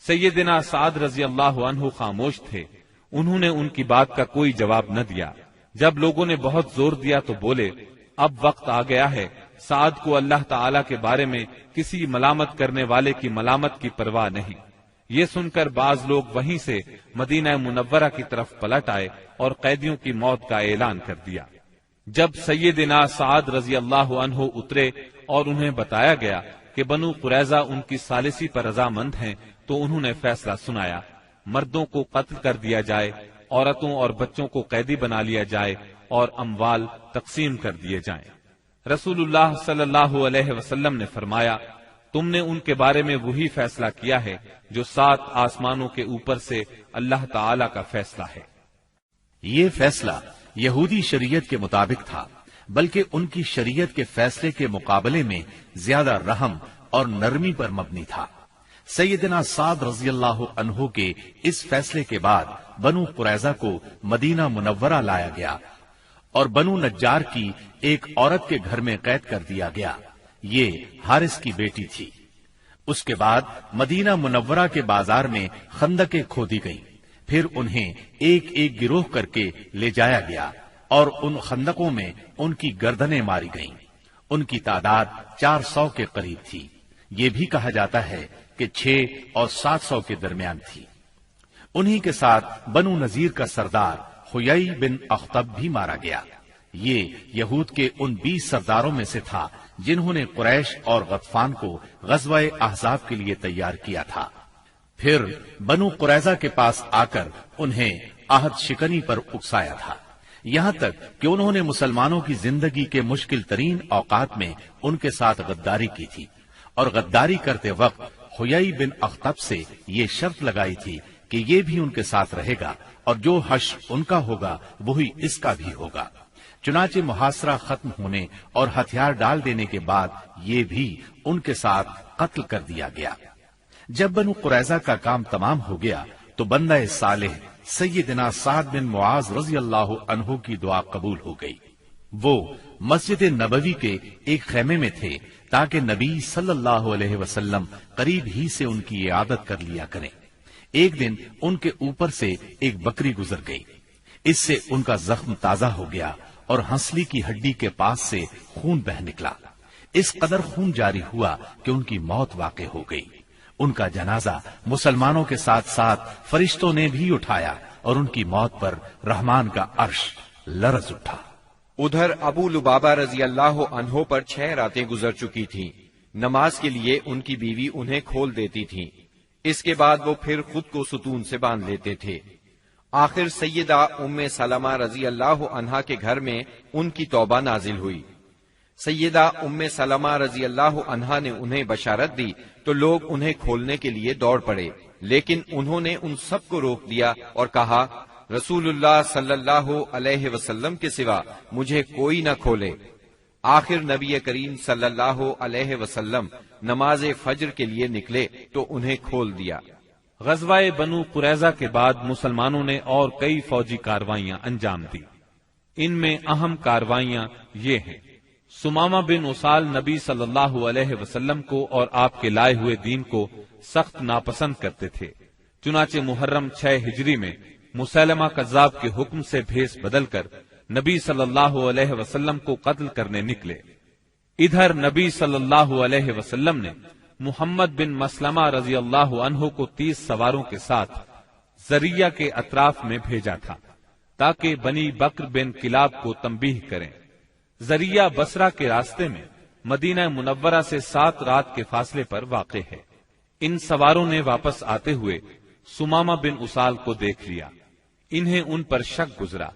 سیدنا سعد رضی اللہ عنہ خاموش تھے، انہوں نے ان کی بات کا کوئی جواب نہ دیا۔ جب لوگوں نے بہت زور دیا تو بولے، اب وقت آ گیا ہے سعد کو اللہ تعالی کے بارے میں کسی ملامت کرنے والے کی ملامت کی پرواہ نہیں۔ یہ سن کر بعض لوگ وہیں سے مدینہ منورہ کی طرف پلٹ آئے اور قیدیوں کی موت کا اعلان کر دیا۔ جب سیدنا سعد رضی اللہ عنہ اترے اور انہیں بتایا گیا کہ بنو قریظہ ان کی ثالثی پر رضامند ہیں تو انہوں نے فیصلہ سنایا، مردوں کو قتل کر دیا جائے، عورتوں اور بچوں کو قیدی بنا لیا جائے اور اموال تقسیم کر دیے جائیں۔ رسول اللہ صلی اللہ علیہ وسلم نے فرمایا، تم نے ان کے بارے میں وہی فیصلہ کیا ہے جو 7 آسمانوں کے اوپر سے اللہ تعالی کا فیصلہ ہے۔ یہ فیصلہ یہودی شریعت کے مطابق تھا، بلکہ ان کی شریعت کے فیصلے کے مقابلے میں زیادہ رحم اور نرمی پر مبنی تھا۔ سیدنا سعد رضی اللہ عنہ کے اس فیصلے کے بعد بنو قریظہ کو مدینہ منورہ لایا گیا اور بنو نجار کی ایک عورت کے گھر میں قید کر دیا گیا۔ یہ حارث کی بیٹی تھی۔ اس کے بعد مدینہ منورہ کے بازار میں خندقیں کھودی گئیں، پھر انہیں ایک ایک گروہ کر کے لے جایا گیا اور ان خندقوں میں ان کی گردنیں ماری گئیں۔ ان کی تعداد 400 کے قریب تھی۔ یہ بھی کہا جاتا ہے کہ 6 اور 700 کے درمیان تھی۔ انہی کے ساتھ بنو نذیر کا سردار حیی بن اخطب بھی مارا گیا۔ یہ یہود کے ان 20 سرداروں میں سے تھا جنہوں نے قریش اور غطفان کو غزوہ احزاب کے لیے تیار کیا تھا۔ پھر بنو قریظہ کے پاس آ کر انہیں عہد شکنی پر اکسایا تھا، یہاں تک کہ انہوں نے مسلمانوں کی زندگی کے مشکل ترین اوقات میں ان کے ساتھ غداری کی تھی، اور غداری کرتے وقت حیی بن اخطب سے یہ شرط لگائی تھی کہ یہ بھی ان کے ساتھ رہے گا اور جو حشر ان کا ہوگا وہی اس کا بھی ہوگا۔ چنانچہ محاصرہ ختم ہونے اور ہتھیار ڈال دینے کے بعد یہ بھی ان کے ساتھ قتل کر دیا گیا۔ جب بنو قریظہ کا کام تمام ہو گیا تو بندہ صالح سیدنا سعد بن معاذ رضی اللہ عنہ کی دعا قبول ہو گئی۔ وہ مسجد نبوی کے ایک خیمے میں تھے تاکہ نبی صلی اللہ علیہ وسلم قریب ہی سے ان کی عیادت کر لیا کریں۔ ایک دن ان کے اوپر سے ایک بکری گزر گئی، اس سے ان کا زخم تازہ ہو گیا اور ہنسلی کی ہڈی کے پاس سے خون بہ نکلا۔ اس قدر خون جاری ہوا کہ ان کی موت واقع ہو گئی۔ ان کا جنازہ مسلمانوں کے ساتھ ساتھ فرشتوں نے بھی اٹھایا اور ان کی موت پر رحمان کا عرش لرز اٹھا۔ ادھر ابو لبابہ رضی اللہ عنہ پر 6 راتیں گزر چکی تھیں۔ نماز کے لیے ان کی بیوی انہیں کھول دیتی تھی، اس کے بعد وہ پھر خود کو ستون سے باندھ لیتے تھے۔ آخر سیدہ ام سلمہ رضی اللہ عنہا کے گھر میں ان کی توبہ نازل ہوئی۔ سیدہ ام سلمہ رضی اللہ عنہا نے انہیں بشارت دی تو لوگ انہیں کھولنے کے لیے دوڑ پڑے، لیکن انہوں نے ان سب کو روک دیا اور کہا، رسول اللہ صلی اللہ علیہ وسلم کے سوا مجھے کوئی نہ کھولے۔ آخر نبی کریم صلی اللہ علیہ وسلم نماز فجر کے لیے نکلے تو انہیں کھول دیا۔ غزوہ بنو قریظہ کے بعد مسلمانوں نے اور کئی فوجی کاروائیاں انجام دی۔ ان میں اہم کاروائیاں یہ ہیں: سمامہ بن اسال نبی صلی اللہ علیہ وسلم کو اور آپ کے لائے ہوئے دین کو سخت ناپسند کرتے تھے، چنانچہ محرم 6 ہجری میں مسیلمہ کذاب کے حکم سے بھیس بدل کر نبی صلی اللہ علیہ وسلم کو قتل کرنے نکلے۔ ادھر نبی صلی اللہ علیہ وسلم نے محمد بن مسلمہ رضی اللہ عنہ کو 30 سواروں کے ساتھ زریہ کے اطراف میں بھیجا تھا تاکہ بنی بکر بن کلاب کو تنبیہ کریں۔ زریہ بصرہ کے راستے میں مدینہ منورہ سے 7 رات کے فاصلے پر واقع ہے۔ ان سواروں نے واپس آتے ہوئے سمامہ بن اسال کو دیکھ لیا، انہیں ان پر شک گزرا،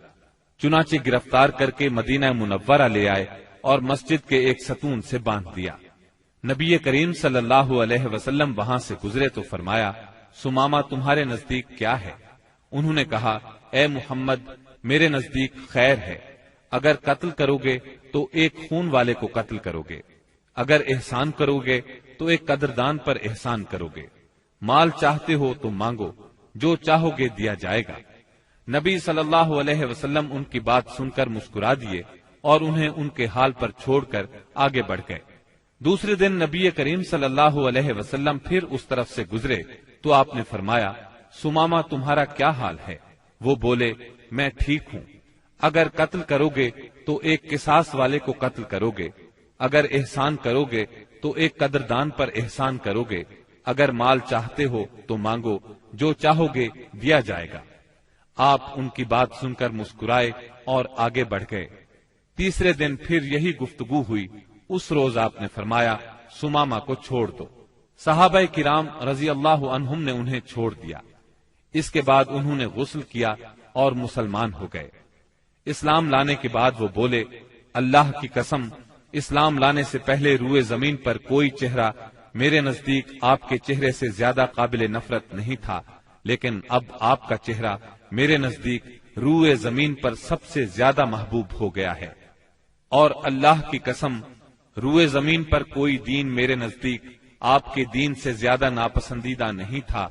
چنانچہ گرفتار کر کے مدینہ منورہ لے آئے اور مسجد کے ایک ستون سے باندھ دیا۔ نبی کریم صلی اللہ علیہ وسلم وہاں سے گزرے تو فرمایا، سمامہ تمہارے نزدیک کیا ہے؟ انہوں نے کہا، اے محمد، میرے نزدیک خیر ہے، اگر قتل کرو گے تو ایک خون والے کو قتل کرو گے، اگر احسان کرو گے تو ایک قدردان پر احسان کرو گے، مال چاہتے ہو تو مانگو، جو چاہو گے دیا جائے گا۔ نبی صلی اللہ علیہ وسلم ان کی بات سن کر مسکرا دیے اور انہیں ان کے حال پر چھوڑ کر آگے بڑھ گئے۔ دوسرے دن نبی کریم صلی اللہ علیہ وسلم پھر اس طرف سے گزرے تو آپ نے فرمایا، سمامہ تمہارا کیا حال ہے؟ وہ بولے، میں ٹھیک ہوں، اگر قتل کرو گے تو ایک قصاص والے کو قتل کرو گے، اگر احسان کرو گے تو ایک قدردان پر احسان کرو گے، اگر مال چاہتے ہو تو مانگو، جو چاہو گے دیا جائے گا۔ آپ ان کی بات سن کر مسکرائے اور آگے بڑھ گئے۔ تیسرے دن پھر یہی گفتگو ہوئی۔ اس روز آپ نے فرمایا سمامہ کو چھوڑ دو۔ صحابہ کرام رضی اللہ عنہم نے انہیں چھوڑ دیا۔ اس کے بعد انہوں نے غسل کیا اور مسلمان ہو گئے۔ اسلام لانے کے بعد وہ بولے، اللہ کی قسم، اسلام لانے سے پہلے روئے زمین پر کوئی چہرہ میرے نزدیک آپ کے چہرے سے زیادہ قابل نفرت نہیں تھا، لیکن اب آپ کا چہرہ میرے نزدیک روئے زمین پر سب سے زیادہ محبوب ہو گیا ہے۔ اور اللہ کی قسم، روئے زمین پر کوئی دین میرے نزدیک آپ کے دین سے زیادہ ناپسندیدہ نہیں تھا،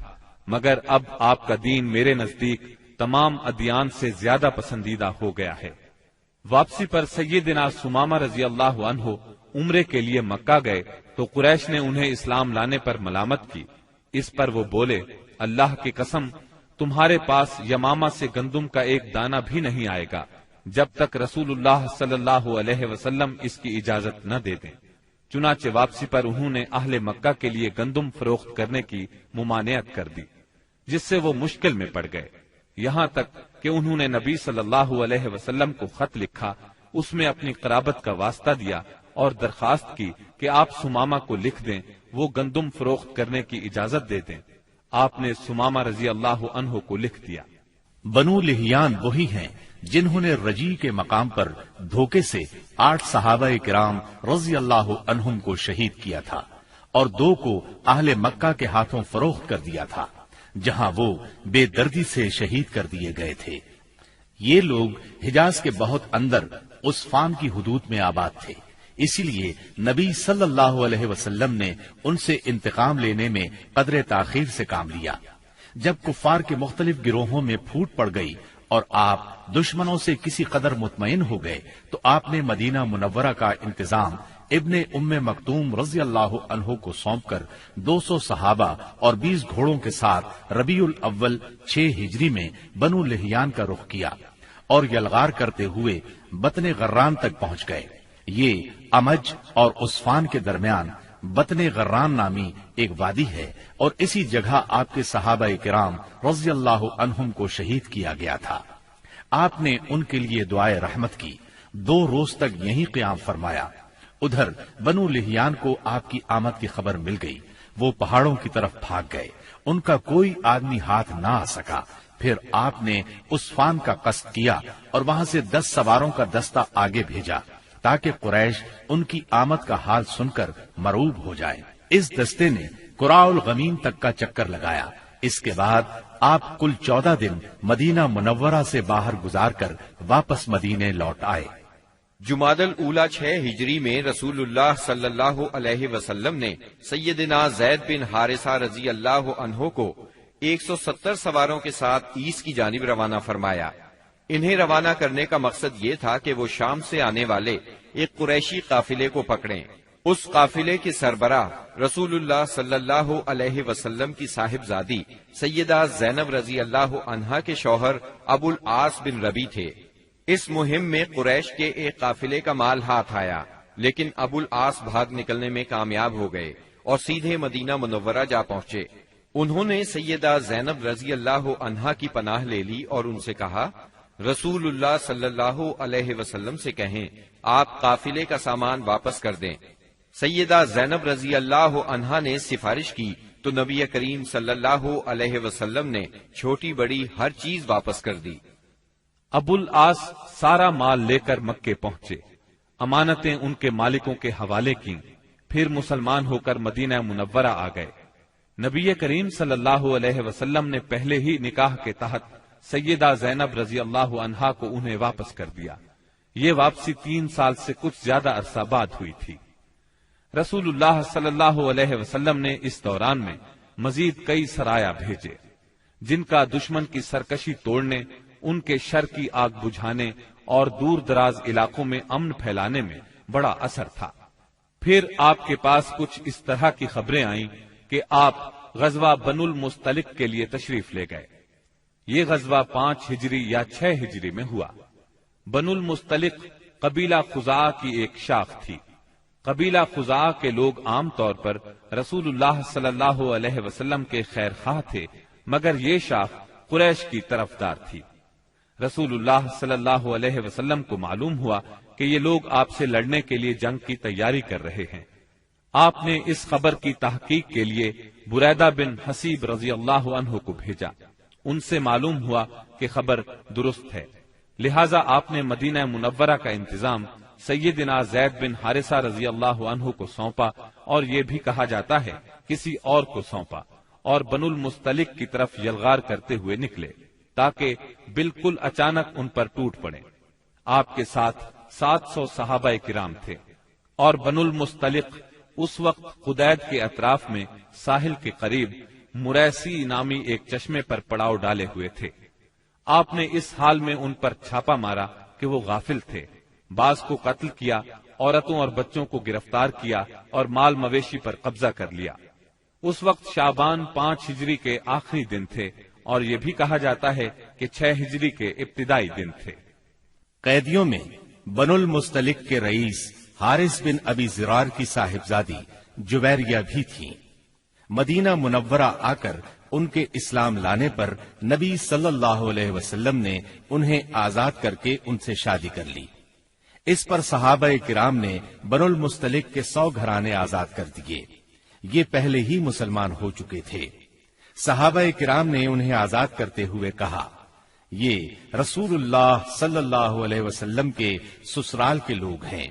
مگر اب آپ کا دین میرے نزدیک تمام ادیان سے زیادہ پسندیدہ ہو گیا ہے۔ واپسی پر سیدنا سمامہ رضی اللہ عنہ عمرے کے لیے مکہ گئے تو قریش نے انہیں اسلام لانے پر ملامت کی۔ اس پر وہ بولے، اللہ کی قسم، تمہارے پاس یمامہ سے گندم کا ایک دانہ بھی نہیں آئے گا جب تک رسول اللہ صلی اللہ علیہ وسلم اس کی اجازت نہ دے دیں۔ چنانچہ واپسی پر انہوں نے اہل مکہ کے لیے گندم فروخت کرنے کی ممانعت کر دی، جس سے وہ مشکل میں پڑ گئے، یہاں تک کہ انہوں نے نبی صلی اللہ علیہ وسلم کو خط لکھا، اس میں اپنی قرابت کا واسطہ دیا اور درخواست کی کہ آپ سمامہ کو لکھ دیں، وہ گندم فروخت کرنے کی اجازت دے دیں۔ آپ نے سمامہ رضی اللہ عنہ کو لکھ دیا۔ بنو لہیان وہی ہیں جنہوں نے رجی کے مقام پر دھوکے سے 8 صحابہ کرام رضی اللہ عنہم کو شہید کیا تھا اور 2 کو اہل مکہ کے ہاتھوں فروخت کر دیا تھا، جہاں وہ بے دردی سے شہید کر دیے گئے تھے۔ یہ لوگ حجاز کے بہت اندر عصفان کی حدود میں آباد تھے، اسی لیے نبی صلی اللہ علیہ وسلم نے ان سے انتقام لینے میں قدر تاخیر سے کام لیا۔ جب کفار کے مختلف گروہوں میں پھوٹ پڑ گئی اور آپ دشمنوں سے کسی قدر مطمئن ہو گئے تو آپ نے مدینہ منورہ کا انتظام ابن ام مکتوم رضی اللہ عنہ کو سونپ کر 200 صحابہ اور 20 گھوڑوں کے ساتھ ربیع الاول 6 ہجری میں بنو لہیان کا رخ کیا اور یلغار کرتے ہوئے بطن غران تک پہنچ گئے۔ یہ امج اور عصفان کے درمیان بطن غران نامی ایک وادی ہے اور اسی جگہ آپ کے صحابہ کرام رضی اللہ عنہم کو شہید کیا گیا تھا۔ آپ نے ان کے لیے دعائے رحمت کی، 2 روز تک یہیں قیام فرمایا۔ ادھر بنو لہیان کو آپ کی آمد کی خبر مل گئی، وہ پہاڑوں کی طرف بھاگ گئے، ان کا کوئی آدمی ہاتھ نہ آ سکا۔ پھر آپ نے عصفان کا قصد کیا اور وہاں سے 10 سواروں کا دستہ آگے بھیجا تاکہ قریش ان کی آمد کا حال سن کر مرعوب ہو جائیں۔ اس دستے نے قراء الغمیم تک کا چکر لگایا۔ اس کے بعد آپ کل 14 دن مدینہ منورہ سے باہر گزار کر واپس مدینے لوٹ آئے۔ جمادی الاولیٰ 6 ہجری میں رسول اللہ صلی اللہ علیہ وسلم نے سیدنا زید بن حارثہ رضی اللہ عنہ کو 170 سواروں کے ساتھ عیس کی جانب روانہ فرمایا۔ انہیں روانہ کرنے کا مقصد یہ تھا کہ وہ شام سے آنے والے ایک قریشی قافلے کو پکڑیں۔ اس قافلے کے سربراہ رسول اللہ صلی اللہ علیہ وسلم کی صاحبزادی سیدہ زینب رضی اللہ عنہا کے شوہر ابو العاص بن ربی تھے۔ اس مہم میں قریش کے ایک قافلے کا مال ہاتھ آیا، لیکن ابو العاص بھاگ نکلنے میں کامیاب ہو گئے اور سیدھے مدینہ منورہ جا پہنچے۔ انہوں نے سیدہ زینب رضی اللہ عنہا کی پناہ لے لی اور ان سے کہا، رسول اللہ صلی اللہ علیہ وسلم سے کہیں آپ قافلے کا سامان واپس کر دیں۔ سیدہ زینب رضی اللہ عنہا نے سفارش کی تو نبی کریم صلی اللہ علیہ وسلم نے چھوٹی بڑی ہر چیز واپس کر دی۔ ابو العاص سارا مال لے کر مکے پہنچے، امانتیں ان کے مالکوں کے حوالے کی، پھر مسلمان ہو کر مدینہ منورہ آ گئے۔ نبی کریم صلی اللہ علیہ وسلم نے پہلے ہی نکاح کے تحت سیدہ زینب رضی اللہ عنہا کو انہیں واپس کر دیا۔ یہ واپسی 3 سال سے کچھ زیادہ عرصہ بعد ہوئی تھی۔ رسول اللہ صلی اللہ علیہ وسلم نے اس دوران میں مزید کئی سرایا بھیجے، جن کا دشمن کی سرکشی توڑنے، ان کے شر کی آگ بجھانے اور دور دراز علاقوں میں امن پھیلانے میں بڑا اثر تھا۔ پھر آپ کے پاس کچھ اس طرح کی خبریں آئیں کہ آپ غزوہ بنو المستلق کے لیے تشریف لے گئے۔ یہ غزوہ 5 ہجری یا 6 ہجری میں ہوا۔ بنو المستلق قبیلہ خزاعہ کی ایک شاخ تھی۔ قبیلہ خزاعہ کے لوگ عام طور پر رسول اللہ صلی اللہ علیہ وسلم کے خیر خواہ تھے، مگر یہ شاخ قریش کی طرفدار تھی۔ رسول اللہ صلی اللہ علیہ وسلم کو معلوم ہوا کہ یہ لوگ آپ سے لڑنے کے لیے جنگ کی تیاری کر رہے ہیں۔ آپ نے اس خبر کی تحقیق کے لیے بریدہ بن حسیب رضی اللہ عنہ کو بھیجا۔ ان سے معلوم ہوا کہ خبر درست ہے، لہذا آپ نے مدینہ منورہ کا انتظام سیدنا زید بن حارثہ رضی اللہ عنہ کو سونپا، اور یہ بھی کہا جاتا ہے کسی اور کو سونپا، اور بنو المستلق کی طرف یلغار کرتے ہوئے نکلے تاکہ بالکل اچانک ان پر ٹوٹ پڑے۔ آپ کے ساتھ 700 صحابہ کرام تھے، اور بنو المستلق اس وقت قدید کے اطراف میں ساحل کے قریب مریسی نامی ایک چشمے پر پڑاؤ ڈالے ہوئے تھے۔ آپ نے اس حال میں ان پر چھاپا مارا کہ وہ غافل تھے، بعض کو قتل کیا، عورتوں اور بچوں کو گرفتار کیا اور مال مویشی پر قبضہ کر لیا۔ اس وقت شعبان 5 ہجری کے آخری دن تھے، اور یہ بھی کہا جاتا ہے کہ 6 ہجری کے ابتدائی دن تھے۔ قیدیوں میں بنو المستلق کے رئیس حارث بن ابی زرار کی صاحبزادی جویریہ بھی تھی۔ مدینہ منورہ آ کر ان کے اسلام لانے پر نبی صلی اللہ علیہ وسلم نے انہیں آزاد کر کے ان سے شادی کر لی۔ اس پر صحابہ کرام نے بنو المستلق کے 100 گھرانے آزاد کر دیے۔ یہ پہلے ہی مسلمان ہو چکے تھے۔ صحابہ کرام نے انہیں آزاد کرتے ہوئے کہا، یہ رسول اللہ صلی اللہ علیہ وسلم کے سسرال کے لوگ ہیں۔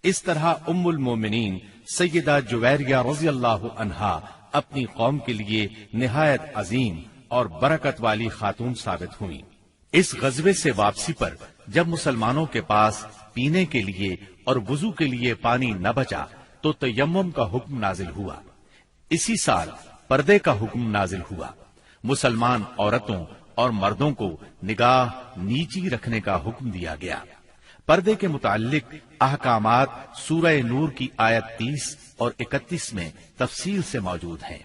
اس طرح ام المومنین سیدہ جویریہ رضی اللہ عنہا اپنی قوم کے لیے نہایت عظیم اور برکت والی خاتون ثابت ہوئی۔ اس غزوے سے واپسی پر جب مسلمانوں کے پاس پینے کے لیے اور وضو کے لیے پانی نہ بچا تو تیمم کا حکم نازل ہوا۔ اسی سال پردے کا حکم نازل ہوا۔ مسلمان عورتوں اور مردوں کو نگاہ نیچی رکھنے کا حکم دیا گیا۔ پردے کے متعلق احکامات سورہ نور کی آیت 30 اور 31 میں تفصیل سے موجود ہیں۔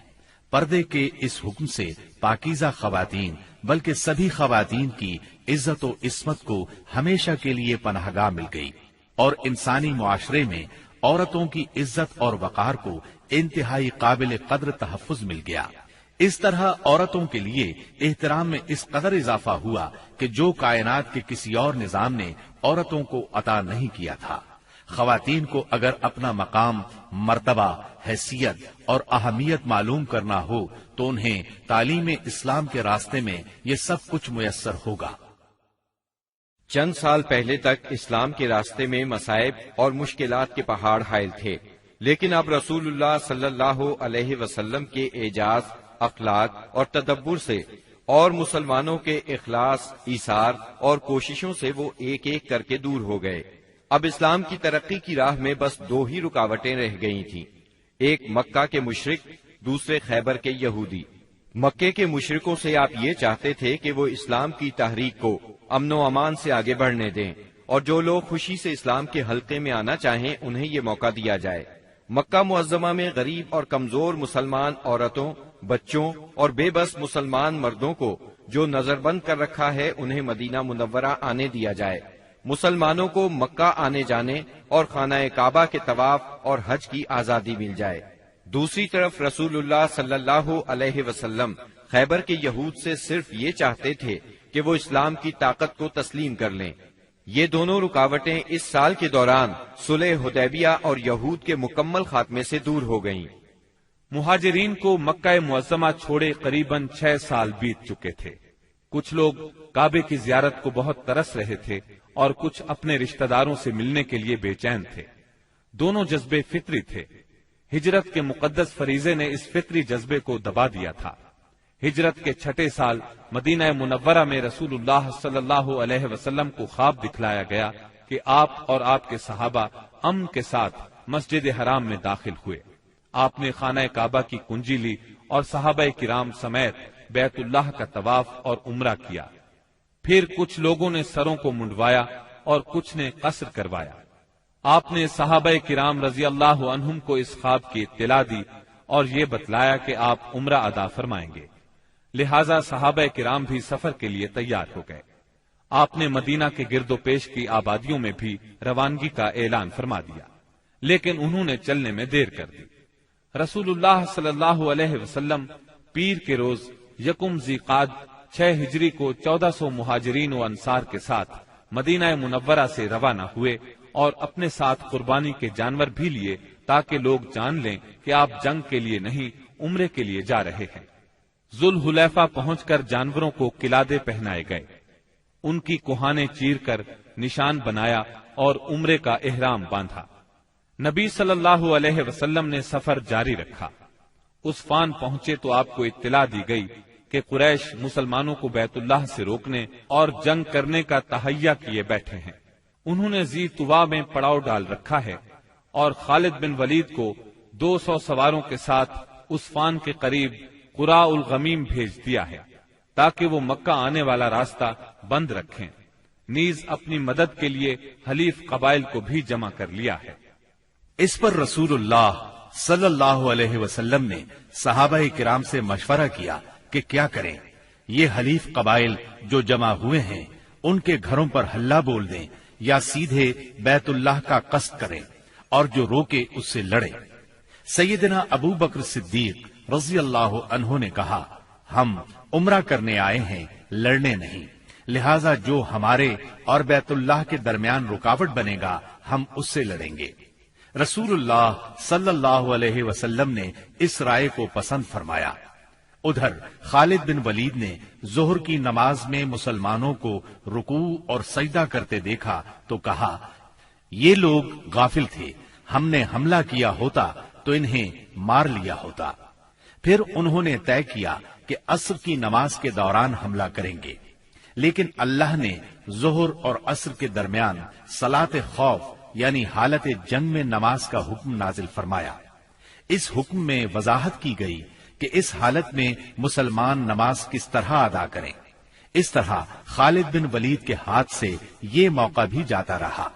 پردے کے اس حکم سے پاکیزہ خواتین بلکہ سبھی خواتین کی عزت و عصمت کو ہمیشہ کے لیے پناہ گاہ مل گئی، اور انسانی معاشرے میں عورتوں کی عزت اور وقار کو انتہائی قابل قدر تحفظ مل گیا۔ اس طرح عورتوں کے لیے احترام میں اس قدر اضافہ ہوا کہ جو کائنات کے کسی اور نظام نے عورتوں کو عطا نہیں کیا تھا۔ خواتین کو اگر اپنا مقام، مرتبہ، حیثیت اور اہمیت معلوم کرنا ہو تو انہیں تعلیم اسلام کے راستے میں یہ سب کچھ میسر ہوگا۔ چند سال پہلے تک اسلام کے راستے میں مصائب اور مشکلات کے پہاڑ حائل تھے، لیکن اب رسول اللہ صلی اللہ علیہ وسلم کے اعجاز، اخلاق اور تدبر سے اور مسلمانوں کے اخلاص، ایثار اور کوششوں سے وہ ایک ایک کر کے دور ہو گئے۔ اب اسلام کی ترقی کی راہ میں بس 2 ہی رکاوٹیں رہ گئی تھیں، ایک مکہ کے مشرک، دوسرے خیبر کے یہودی۔ مکے کے مشرکوں سے آپ یہ چاہتے تھے کہ وہ اسلام کی تحریک کو امن و امان سے آگے بڑھنے دیں، اور جو لوگ خوشی سے اسلام کے حلقے میں آنا چاہیں انہیں یہ موقع دیا جائے۔ مکہ معظمہ میں غریب اور کمزور مسلمان عورتوں، بچوں اور بے بس مسلمان مردوں کو جو نظر بند کر رکھا ہے انہیں مدینہ منورہ آنے دیا جائے۔ مسلمانوں کو مکہ آنے جانے اور خانہ کعبہ کے طواف اور حج کی آزادی مل جائے۔ دوسری طرف رسول اللہ صلی اللہ علیہ وسلم خیبر کے یہود سے صرف یہ چاہتے تھے کہ وہ اسلام کی طاقت کو تسلیم کر لیں۔ یہ دونوں رکاوٹیں اس سال کے دوران صلح حدیبیہ اور یہود کے مکمل خاتمے سے دور ہو گئیں۔ مہاجرین کو مکہ معظمہ چھوڑے قریباً 6 سال بیت چکے تھے۔ کچھ لوگ کعبے کی زیارت کو بہت ترس رہے تھے اور کچھ اپنے رشتہ داروں سے ملنے کے لیے بے چین تھے۔ دونوں جذبے فطری تھے۔ ہجرت کے مقدس فریضے نے اس فطری جذبے کو دبا دیا تھا۔ ہجرت کے 6 سال مدینہ منورہ میں رسول اللہ صلی اللہ علیہ وسلم کو خواب دکھلایا گیا کہ آپ اور آپ کے صحابہ امن کے ساتھ مسجد حرام میں داخل ہوئے۔ آپ نے خانہ کعبہ کی کنجی لی اور صحابہ کرام سمیت بیت اللہ کا طواف اور عمرہ کیا۔ پھر کچھ لوگوں نے سروں کو منڈوایا اور کچھ نے قصر کروایا۔ آپ نے صحابہ کرام رضی اللہ عنہم کو اس خواب کی اطلاع دی اور یہ بتلایا کہ آپ عمرہ ادا فرمائیں گے، لہذا صحابہ کرام بھی سفر کے لیے تیار ہو گئے۔ آپ نے مدینہ کے گرد و پیش کی آبادیوں میں بھی روانگی کا اعلان فرما دیا۔ لیکن انہوں نے چلنے میں دیر کر دی۔ رسول اللہ صلی اللہ علیہ وسلم پیر کے روز یکم ذیقعد 6 ہجری کو 1400 مہاجرین و انصار کے ساتھ مدینہ منورہ سے روانہ ہوئے اور اپنے ساتھ قربانی کے جانور بھی لیے تاکہ لوگ جان لیں کہ آپ جنگ کے لیے نہیں عمرے کے لیے جا رہے ہیں۔ ذوالحلیفہ پہنچ کر جانوروں کو قلادے پہنائے گئے، ان کی کوہانے چیر کر نشان بنایا اور عمرے کا احرام باندھا۔ نبی صلی اللہ علیہ وسلم نے سفر جاری رکھا۔ عسفان پہنچے تو آپ کو اطلاع دی گئی کہ قریش مسلمانوں کو بیت اللہ سے روکنے اور جنگ کرنے کا تہیہ کیے بیٹھے ہیں۔ انہوں نے ذی طوا میں پڑاؤ ڈال رکھا ہے اور خالد بن ولید کو 200 سواروں کے ساتھ عسفان کے قریب قراء الغمیم بھیج دیا ہے تاکہ وہ مکہ آنے والا راستہ بند رکھیں۔ نیز اپنی مدد کے لیے حلیف قبائل کو بھی جمع کر لیا ہے۔ اس پر رسول اللہ صلی اللہ علیہ وسلم نے صحابہ کرام سے مشورہ کیا کہ کیا کریں۔ یہ حلیف قبائل جو جمع ہوئے ہیں ان کے گھروں پر ہلہ بول دیں یا سیدھے بیت اللہ کا قصد کریں اور جو روکے اس سے لڑے۔ سیدنا ابو بکر صدیق رضی اللہ عنہ نے کہا، ہم عمرہ کرنے آئے ہیں، لڑنے نہیں، لہذا جو ہمارے اور بیت اللہ کے درمیان رکاوٹ بنے گا ہم اس سے لڑیں گے۔ رسول اللہ صلی اللہ علیہ وسلم نے اس رائے کو پسند فرمایا۔ ادھر خالد بن ولید نے ظہر کی نماز میں مسلمانوں کو رکوع اور سجدہ کرتے دیکھا تو کہا، یہ لوگ غافل تھے، ہم نے حملہ کیا ہوتا تو انہیں مار لیا ہوتا۔ پھر انہوں نے طے کیا کہ عصر کی نماز کے دوران حملہ کریں گے، لیکن اللہ نے ظہر اور عصر کے درمیان صلاۃ خوف یعنی حالت جنگ میں نماز کا حکم نازل فرمایا۔ اس حکم میں وضاحت کی گئی کہ اس حالت میں مسلمان نماز کس طرح ادا کریں۔ اس طرح خالد بن ولید کے ہاتھ سے یہ موقع بھی جاتا رہا۔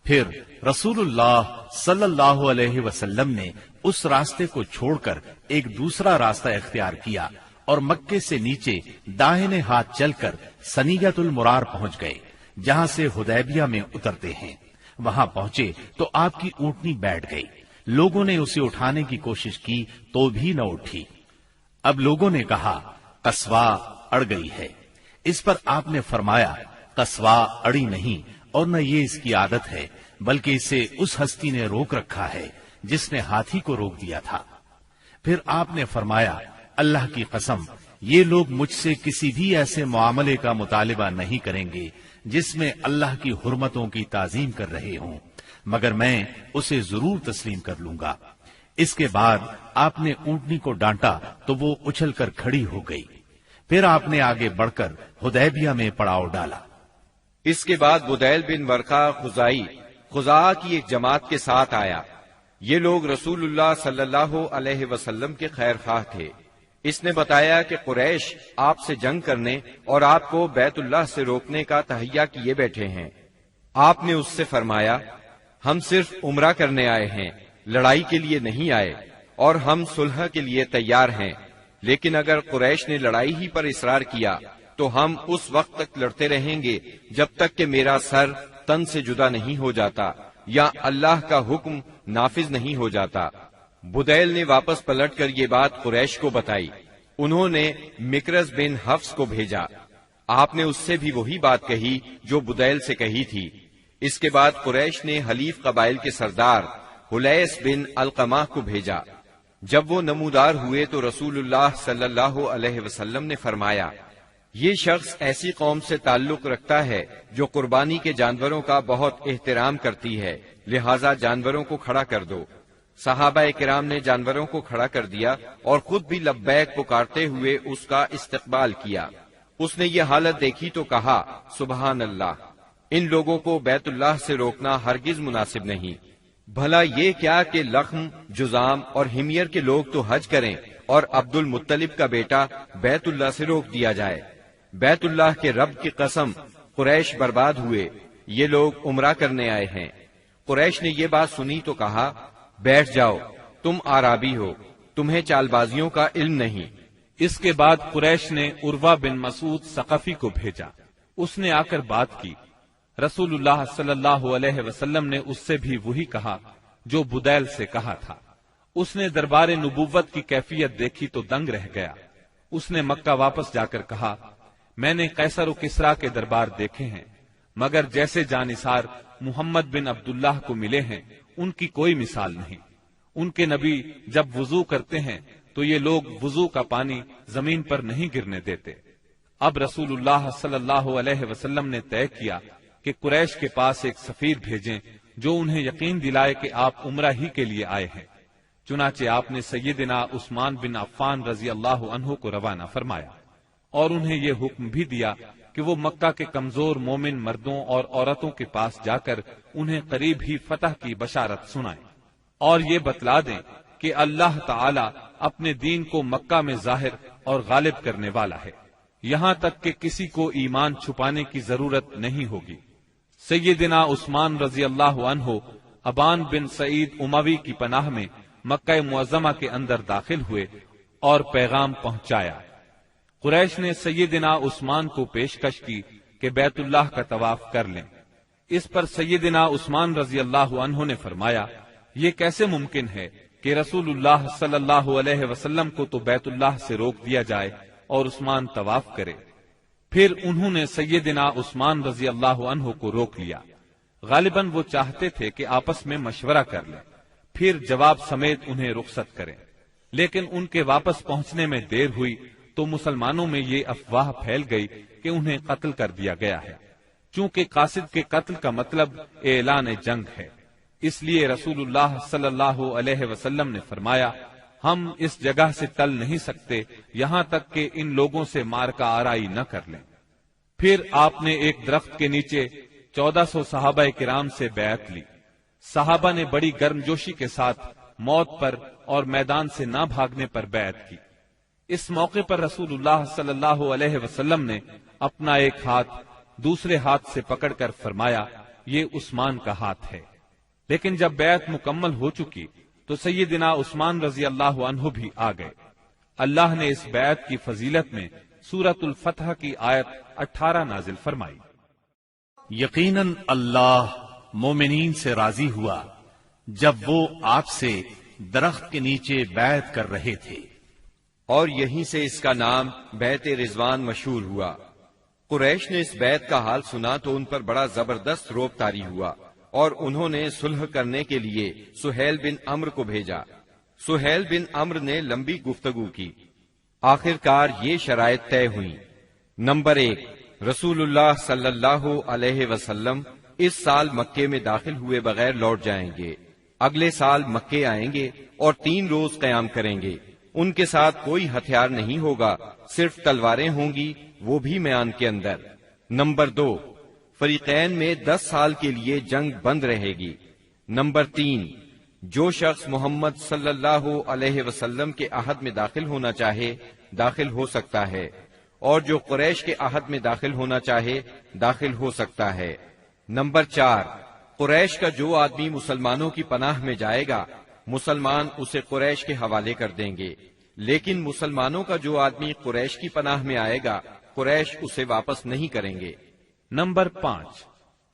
پھر رسول اللہ صلی اللہ علیہ وسلم نے اس راستے کو چھوڑ کر ایک دوسرا راستہ اختیار کیا اور مکے سے نیچے داہنے ہاتھ چل کر سنیت المرار پہنچ گئے، جہاں سے حدیبیہ میں اترتے ہیں۔ وہاں پہنچے تو آپ کی اونٹنی بیٹھ گئی، لوگوں نے اسے اٹھانے کی کوشش کی تو بھی نہ اٹھی۔ اب لوگوں نے کہا، قصوا اڑ گئی ہے۔ اس پر آپ نے فرمایا، قصوا اڑی نہیں اور نہ یہ اس کی عادت ہے، بلکہ اسے اس ہستی نے روک رکھا ہے جس نے ہاتھی کو روک دیا تھا۔ پھر آپ نے فرمایا، اللہ کی قسم، یہ لوگ مجھ سے کسی بھی ایسے معاملے کا مطالبہ نہیں کریں گے جس میں اللہ کی حرمتوں کی تعظیم کر رہے ہوں، مگر میں اسے ضرور تسلیم کر لوں گا۔ اس کے بعد آپ نے اونٹنی کو ڈانٹا تو وہ اچھل کر کھڑی ہو گئی۔ پھر آپ نے آگے بڑھ کر حدیبیہ میں پڑاؤ ڈالا۔ اس کے بعد بدیل بن ورقہ خزائی خزاعہ کی ایک جماعت کے ساتھ آیا۔ یہ لوگ رسول اللہ صلی اللہ علیہ وسلم کے خیر خواہ تھے۔ اس نے بتایا کہ قریش آپ سے جنگ کرنے اور آپ کو بیت اللہ سے روکنے کا تہیہ کیے بیٹھے ہیں۔ آپ نے اس سے فرمایا، ہم صرف عمرہ کرنے آئے ہیں، لڑائی کے لیے نہیں آئے، اور ہم صلح کے لیے تیار ہیں، لیکن اگر قریش نے لڑائی ہی پر اصرار کیا تو ہم اس وقت تک لڑتے رہیں گے جب تک کہ میرا سر تن سے جدا نہیں ہو جاتا یا اللہ کا حکم نافذ نہیں ہو جاتا۔ بدیل نے واپس پلٹ کر یہ بات قریش کو بتائی۔ انہوں نے مکرز بن حفص کو بھیجا۔ آپ نے اس سے بھی وہی بات کہی جو بدیل سے کہی تھی۔ اس کے بعد قریش نے حلیف قبائل کے سردار حلیس بن علقمہ کو بھیجا۔ جب وہ نمودار ہوئے تو رسول اللہ صلی اللہ علیہ وسلم نے فرمایا، یہ شخص ایسی قوم سے تعلق رکھتا ہے جو قربانی کے جانوروں کا بہت احترام کرتی ہے، لہذا جانوروں کو کھڑا کر دو۔ صحابہ کرام نے جانوروں کو کھڑا کر دیا اور خود بھی لبیک پکارتے ہوئے اس کا استقبال کیا۔ اس نے یہ حالت دیکھی تو کہا، سبحان اللہ، ان لوگوں کو بیت اللہ سے روکنا ہرگز مناسب نہیں۔ بھلا یہ کیا کہ لخم، جزام اور حمیر کے لوگ تو حج کریں اور عبد المطلب کا بیٹا بیت اللہ سے روک دیا جائے۔ بیت اللہ کے رب کی قسم، قریش برباد ہوئے، یہ لوگ عمرہ کرنے آئے ہیں۔ قریش نے یہ بات سنی تو کہا، بیٹھ جاؤ، تم اعرابی ہو، تمہیں چال بازیوں کا علم نہیں۔ اس کے بعد قریش نے عروہ بن مسعود ثقفی کو بھیجا۔ اس نے آ کر بات کی۔ رسول اللہ صلی اللہ علیہ وسلم نے اس سے بھی وہی کہا جو بدیل سے کہا تھا۔ اس نے دربار نبوت کی کیفیت دیکھی تو دنگ رہ گیا۔ اس نے مکہ واپس جا کر کہا، میں نے قیصر و کسریٰ کے دربار دیکھے ہیں، مگر جیسے جانثار محمد بن عبداللہ کو ملے ہیں ان کی کوئی مثال نہیں۔ ان کے نبی جب وضو کرتے ہیں تو یہ لوگ وضو کا پانی زمین پر نہیں گرنے دیتے۔ اب رسول اللہ صلی اللہ علیہ وسلم نے طے کیا کہ قریش کے پاس ایک سفیر بھیجیں جو انہیں یقین دلائے کہ آپ عمرہ ہی کے لیے آئے ہیں۔ چنانچہ آپ نے سیدنا عثمان بن عفان رضی اللہ عنہ کو روانہ فرمایا اور انہیں یہ حکم بھی دیا کہ وہ مکہ کے کمزور مومن مردوں اور عورتوں کے پاس جا کر انہیں قریب ہی فتح کی بشارت سنائیں اور یہ بتلا دیں کہ اللہ تعالی اپنے دین کو مکہ میں ظاہر اور غالب کرنے والا ہے، یہاں تک کہ کسی کو ایمان چھپانے کی ضرورت نہیں ہوگی۔ سیدنا عثمان رضی اللہ عنہ ابان بن سعید اموی کی پناہ میں مکہ معظمہ کے اندر داخل ہوئے اور پیغام پہنچایا۔ قریش نے سیدنا عثمان کو پیشکش کی کہ بیت اللہ کا طواف کر لیں۔ اس پر سیدنا عثمان رضی اللہ عنہ نے فرمایا، یہ کیسے ممکن ہے کہ رسول اللہ صلی اللہ علیہ وسلم کو تو بیت اللہ سے روک دیا جائے اور عثمان طواف کرے۔ پھر انہوں نے سیدنا عثمان رضی اللہ عنہ کو روک لیا۔ غالباً وہ چاہتے تھے کہ آپس میں مشورہ کر لیں، پھر جواب سمیت انہیں رخصت کریں، لیکن ان کے واپس پہنچنے میں دیر ہوئی تو مسلمانوں میں یہ افواہ پھیل گئی کہ انہیں قتل کر دیا گیا ہے۔ چونکہ قاصد کے قتل کا مطلب اعلان جنگ ہے، اس لیے رسول اللہ صلی اللہ علیہ وسلم نے فرمایا، ہم اس جگہ سے ٹل نہیں سکتے یہاں تک کہ ان لوگوں سے مارکہ آرائی نہ کر لیں۔ پھر آپ نے ایک درخت کے نیچے 1400 صحابہ کرام سے بیعت لی۔ صحابہ نے بڑی گرمجوشی کے ساتھ موت پر اور میدان سے نہ بھاگنے پر بیعت کی۔ اس موقع پر رسول اللہ صلی اللہ علیہ وسلم نے اپنا ایک ہاتھ دوسرے ہاتھ سے پکڑ کر فرمایا، یہ عثمان کا ہاتھ ہے۔ لیکن جب بیعت مکمل ہو چکی تو سیدنا عثمان رضی اللہ عنہ بھی آ گئے۔ اللہ نے اس بیعت کی فضیلت میں سورۃ الفتح کی آیت 18 نازل فرمائی۔ یقیناً اللہ مومنین سے راضی ہوا جب وہ آپ سے درخت کے نیچے بیعت کر رہے تھے، اور یہیں سے اس کا نام بیعت رضوان مشہور ہوا۔ قریش نے اس بیعت کا حال سنا تو ان پر بڑا زبردست رعب طاری ہوا اور انہوں نے صلح کرنے کے لیے سہیل بن عمرو کو بھیجا۔ سہیل بن عمرو نے لمبی گفتگو کی۔ آخر کار یہ شرائط طے ہوئیں۔ نمبر 1، رسول اللہ صلی اللہ علیہ وسلم اس سال مکے میں داخل ہوئے بغیر لوٹ جائیں گے، اگلے سال مکے آئیں گے اور 3 روز قیام کریں گے۔ ان کے ساتھ کوئی ہتھیار نہیں ہوگا، صرف تلواریں ہوں گی، وہ بھی میان کے اندر۔ نمبر 2، فریقین میں 10 سال کے لیے جنگ بند رہے گی۔ نمبر 3، جو شخص محمد صلی اللہ علیہ وسلم کے عہد میں داخل ہونا چاہے داخل ہو سکتا ہے، اور جو قریش کے عہد میں داخل ہونا چاہے داخل ہو سکتا ہے۔ نمبر 4، قریش کا جو آدمی مسلمانوں کی پناہ میں جائے گا مسلمان اسے قریش کے حوالے کر دیں گے، لیکن مسلمانوں کا جو آدمی قریش کی پناہ میں آئے گا قریش اسے واپس نہیں کریں گے۔ نمبر 5،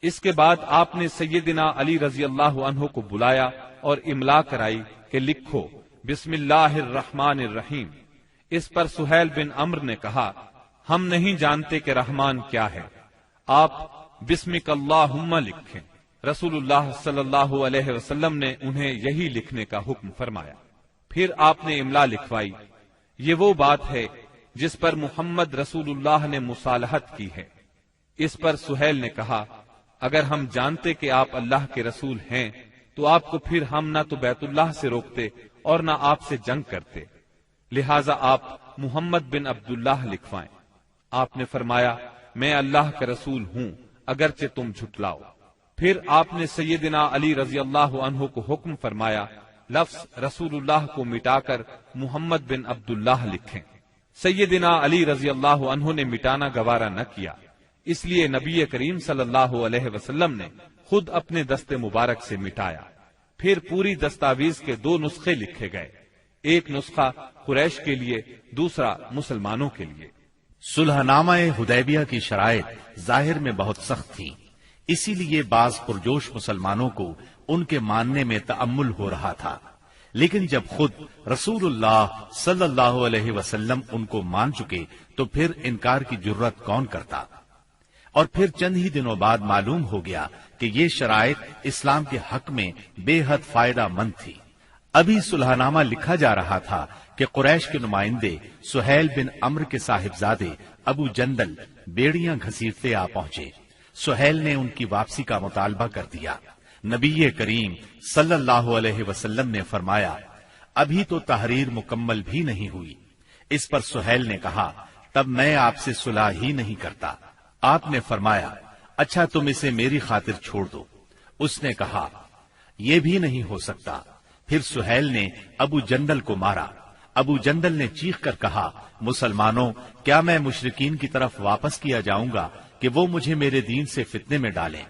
اس کے بعد آپ نے سیدنا علی رضی اللہ عنہ کو بلایا اور املا کرائی کہ لکھو بسم اللہ الرحمن الرحیم۔ اس پر سہیل بن عمرو نے کہا، ہم نہیں جانتے کہ رحمان کیا ہے، آپ بسمک اللہم لکھیں۔ رسول اللہ صلی اللہ علیہ وسلم نے انہیں یہی لکھنے کا حکم فرمایا۔ پھر آپ نے املا لکھوائی، یہ وہ بات ہے جس پر محمد رسول اللہ نے مصالحت کی ہے۔ اس پر سہیل نے کہا، اگر ہم جانتے کہ آپ اللہ کے رسول ہیں تو آپ کو پھر ہم نہ تو بیت اللہ سے روکتے اور نہ آپ سے جنگ کرتے، لہذا آپ محمد بن عبداللہ لکھوائیں۔ آپ نے فرمایا، میں اللہ کا رسول ہوں اگرچہ تم جھٹلاؤ۔ پھر آپ نے سیدنا علی رضی اللہ عنہ کو حکم فرمایا، لفظ رسول اللہ کو مٹا کر محمد بن عبداللہ لکھیں۔ سیدنا علی رضی اللہ عنہ نے مٹانا گوارا نہ کیا، اس لیے نبی کریم صلی اللہ علیہ وسلم نے خود اپنے دست مبارک سے مٹایا۔ پھر پوری دستاویز کے 2 نسخے لکھے گئے، ایک نسخہ قریش کے لیے، دوسرا مسلمانوں کے لیے۔ صلح نامہ حدیبیہ کی شرائط ظاہر میں بہت سخت تھی، اسی لیے بعض پرجوش مسلمانوں کو ان کے ماننے میں تأمل ہو رہا تھا، لیکن جب خود رسول اللہ صلی اللہ علیہ وسلم ان کو مان چکے تو پھر انکار کی جرت کون کرتا؟ اور پھر چند ہی دنوں بعد معلوم ہو گیا کہ یہ شرائط اسلام کے حق میں بے حد فائدہ مند تھی۔ ابھی صلح نامہ لکھا جا رہا تھا کہ قریش کے نمائندے سہیل بن عمرو کے صاحبزادے ابو جندل بیڑیاں گھسیٹتے آ پہنچے۔ سہیل نے ان کی واپسی کا مطالبہ کر دیا۔ نبی کریم صلی اللہ علیہ وسلم نے فرمایا، ابھی تو تحریر مکمل بھی نہیں ہوئی۔ اس پر سہیل نے کہا، تب میں آپ سے صلح ہی نہیں کرتا۔ آپ نے فرمایا، اچھا تم اسے میری خاطر چھوڑ دو۔ اس نے کہا، یہ بھی نہیں ہو سکتا۔ پھر سہیل نے ابو جندل کو مارا۔ ابو جندل نے چیخ کر کہا، مسلمانوں، کیا میں مشرکین کی طرف واپس کیا جاؤں گا کہ وہ مجھے میرے دین سے فتنے میں ڈالیں؟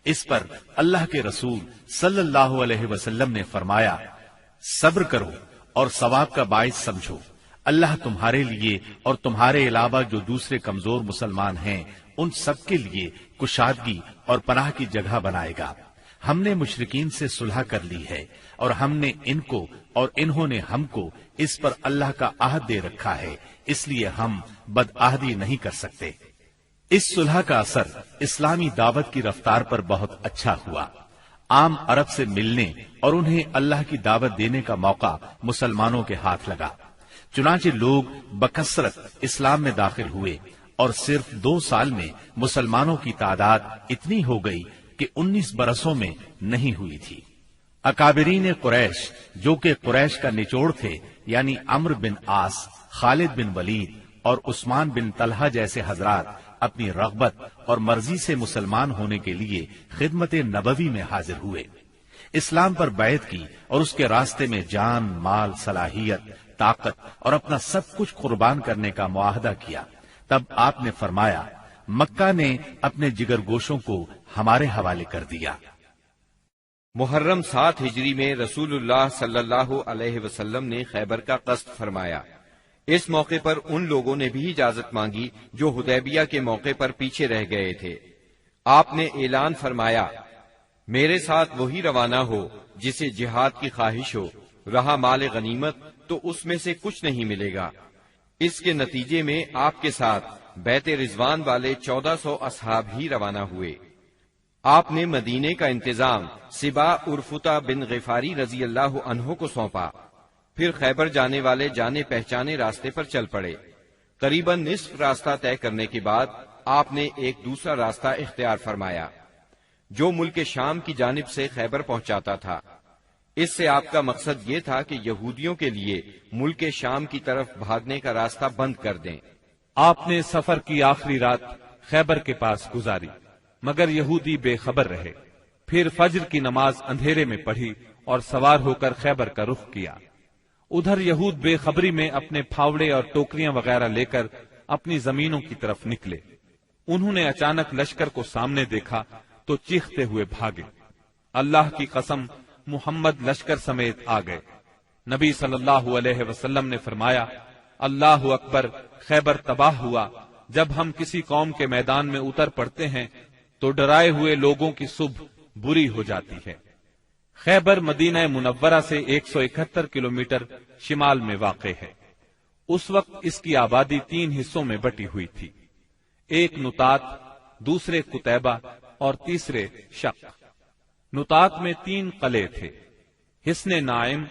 اس پر اللہ کے رسول صلی اللہ علیہ وسلم نے فرمایا، صبر کرو اور ثواب کا باعث سمجھو۔ اللہ تمہارے لیے اور تمہارے علاوہ جو دوسرے کمزور مسلمان ہیں ان سب کے لیے کشادگی اور پناہ کی جگہ بنائے گا۔ ہم نے مشرکین سے صلح کر لی ہے اور ہم نے ان کو اور انہوں نے ہم کو اس پر اللہ کا عہد دے رکھا ہے، اس لیے ہم بدعہدی نہیں کر سکتے۔ اس صلح کا اثر اسلامی دعوت کی رفتار پر بہت اچھا ہوا۔ عام عرب سے ملنے اور انہیں اللہ کی دعوت دینے کا موقع مسلمانوں کے ہاتھ لگا۔ چنانچہ لوگ بکثرت اسلام میں داخل ہوئے اور صرف 2 سال میں مسلمانوں کی تعداد اتنی ہو گئی کہ 19 برسوں میں نہیں ہوئی تھی۔ اکابرین قریش جو کہ قریش کا نچوڑ تھے، یعنی عمرو بن عاص، خالد بن ولید اور عثمان بن طلحہ جیسے حضرات اپنی رغبت اور مرضی سے مسلمان ہونے کے لیے خدمت نبوی میں حاضر ہوئے، اسلام پر بیعت کی اور اس کے راستے میں جان، مال، صلاحیت، طاقت اور اپنا سب کچھ قربان کرنے کا معاہدہ کیا۔ تب آپ نے فرمایا، مکہ نے اپنے جگر گوشوں کو ہمارے حوالے کر دیا۔ محرم 7 ہجری میں رسول اللہ صلی اللہ علیہ وسلم نے خیبر کا قصد فرمایا۔ اس موقع پر ان لوگوں نے بھی اجازت مانگی جو حدیبیہ کے موقع پر پیچھے رہ گئے تھے۔ آپ نے اعلان فرمایا، میرے ساتھ وہی روانہ ہو جسے جہاد کی خواہش ہو، رہا مال غنیمت تو اس میں سے کچھ نہیں ملے گا۔ اس کے نتیجے میں آپ کے ساتھ بیت رضوان والے 1400 اصحاب ہی روانہ ہوئے۔ آپ نے مدینے کا انتظام سبا عرفتہ بن غفاری رضی اللہ عنہ کو سونپا، پھر خیبر جانے والے جانے پہچانے راستے پر چل پڑے۔ قریباً نصف راستہ طے کرنے کے بعد آپ نے ایک دوسرا راستہ اختیار فرمایا جو ملک شام کی جانب سے خیبر پہنچاتا تھا۔ اس سے آپ کا مقصد یہ تھا کہ یہودیوں کے لیے ملک شام کی طرف بھاگنے کا راستہ بند کر دیں۔ آپ نے سفر کی آخری رات خیبر کے پاس گزاری، مگر یہودی بے خبر رہے۔ پھر فجر کی نماز اندھیرے میں پڑھی اور سوار ہو کر خیبر کا رخ کیا۔ ادھر یہود بے خبری میں اپنے پھاوڑے اور ٹوکریاں وغیرہ لے کر اپنی زمینوں کی طرف نکلے۔ انہوں نے اچانک لشکر کو سامنے دیکھا تو چیختے ہوئے بھاگے۔ اللہ کی قسم، محمد لشکر سمیت آ گئے۔ نبی صلی اللہ علیہ وسلم نے فرمایا، اللہ اکبر، خیبر تباہ ہوا۔ جب ہم کسی قوم کے میدان میں اتر پڑتے ہیں تو ڈرائے ہوئے لوگوں کی صبح بری ہو جاتی ہے۔ خیبر مدینہ منورہ سے 171 کلومیٹر شمال میں واقع ہے۔ اس وقت اس کی آبادی 3 حصوں میں بٹی ہوئی تھی، ایک نطات، دوسرے قتیبہ اور تیسرے شق۔ نطات میں 3 قلعے تھے، حصن نائم،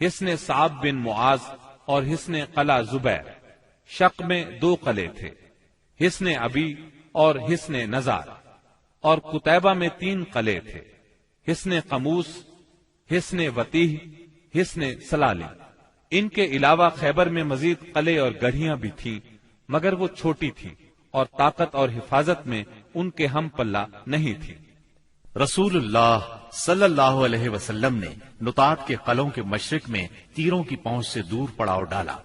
حصن صعب بن معاذ اور حصن قلعہ زبیر۔ شق میں 2 قلعے تھے، حصن ابی اور حصن نزار۔ اور قتیبہ میں 3 قلعے تھے، حصن قموس، حصن وتیح، حصن سلالی۔ ان کے علاوہ خیبر میں مزید قلعے اور گڑھیاں بھی تھیں، مگر وہ چھوٹی تھیں اور طاقت اور حفاظت میں ان کے ہم پلہ نہیں تھی۔ رسول اللہ صلی اللہ علیہ وسلم نے نطات کے قلعوں کے مشرق میں تیروں کی پہنچ سے دور پڑاؤ ڈالا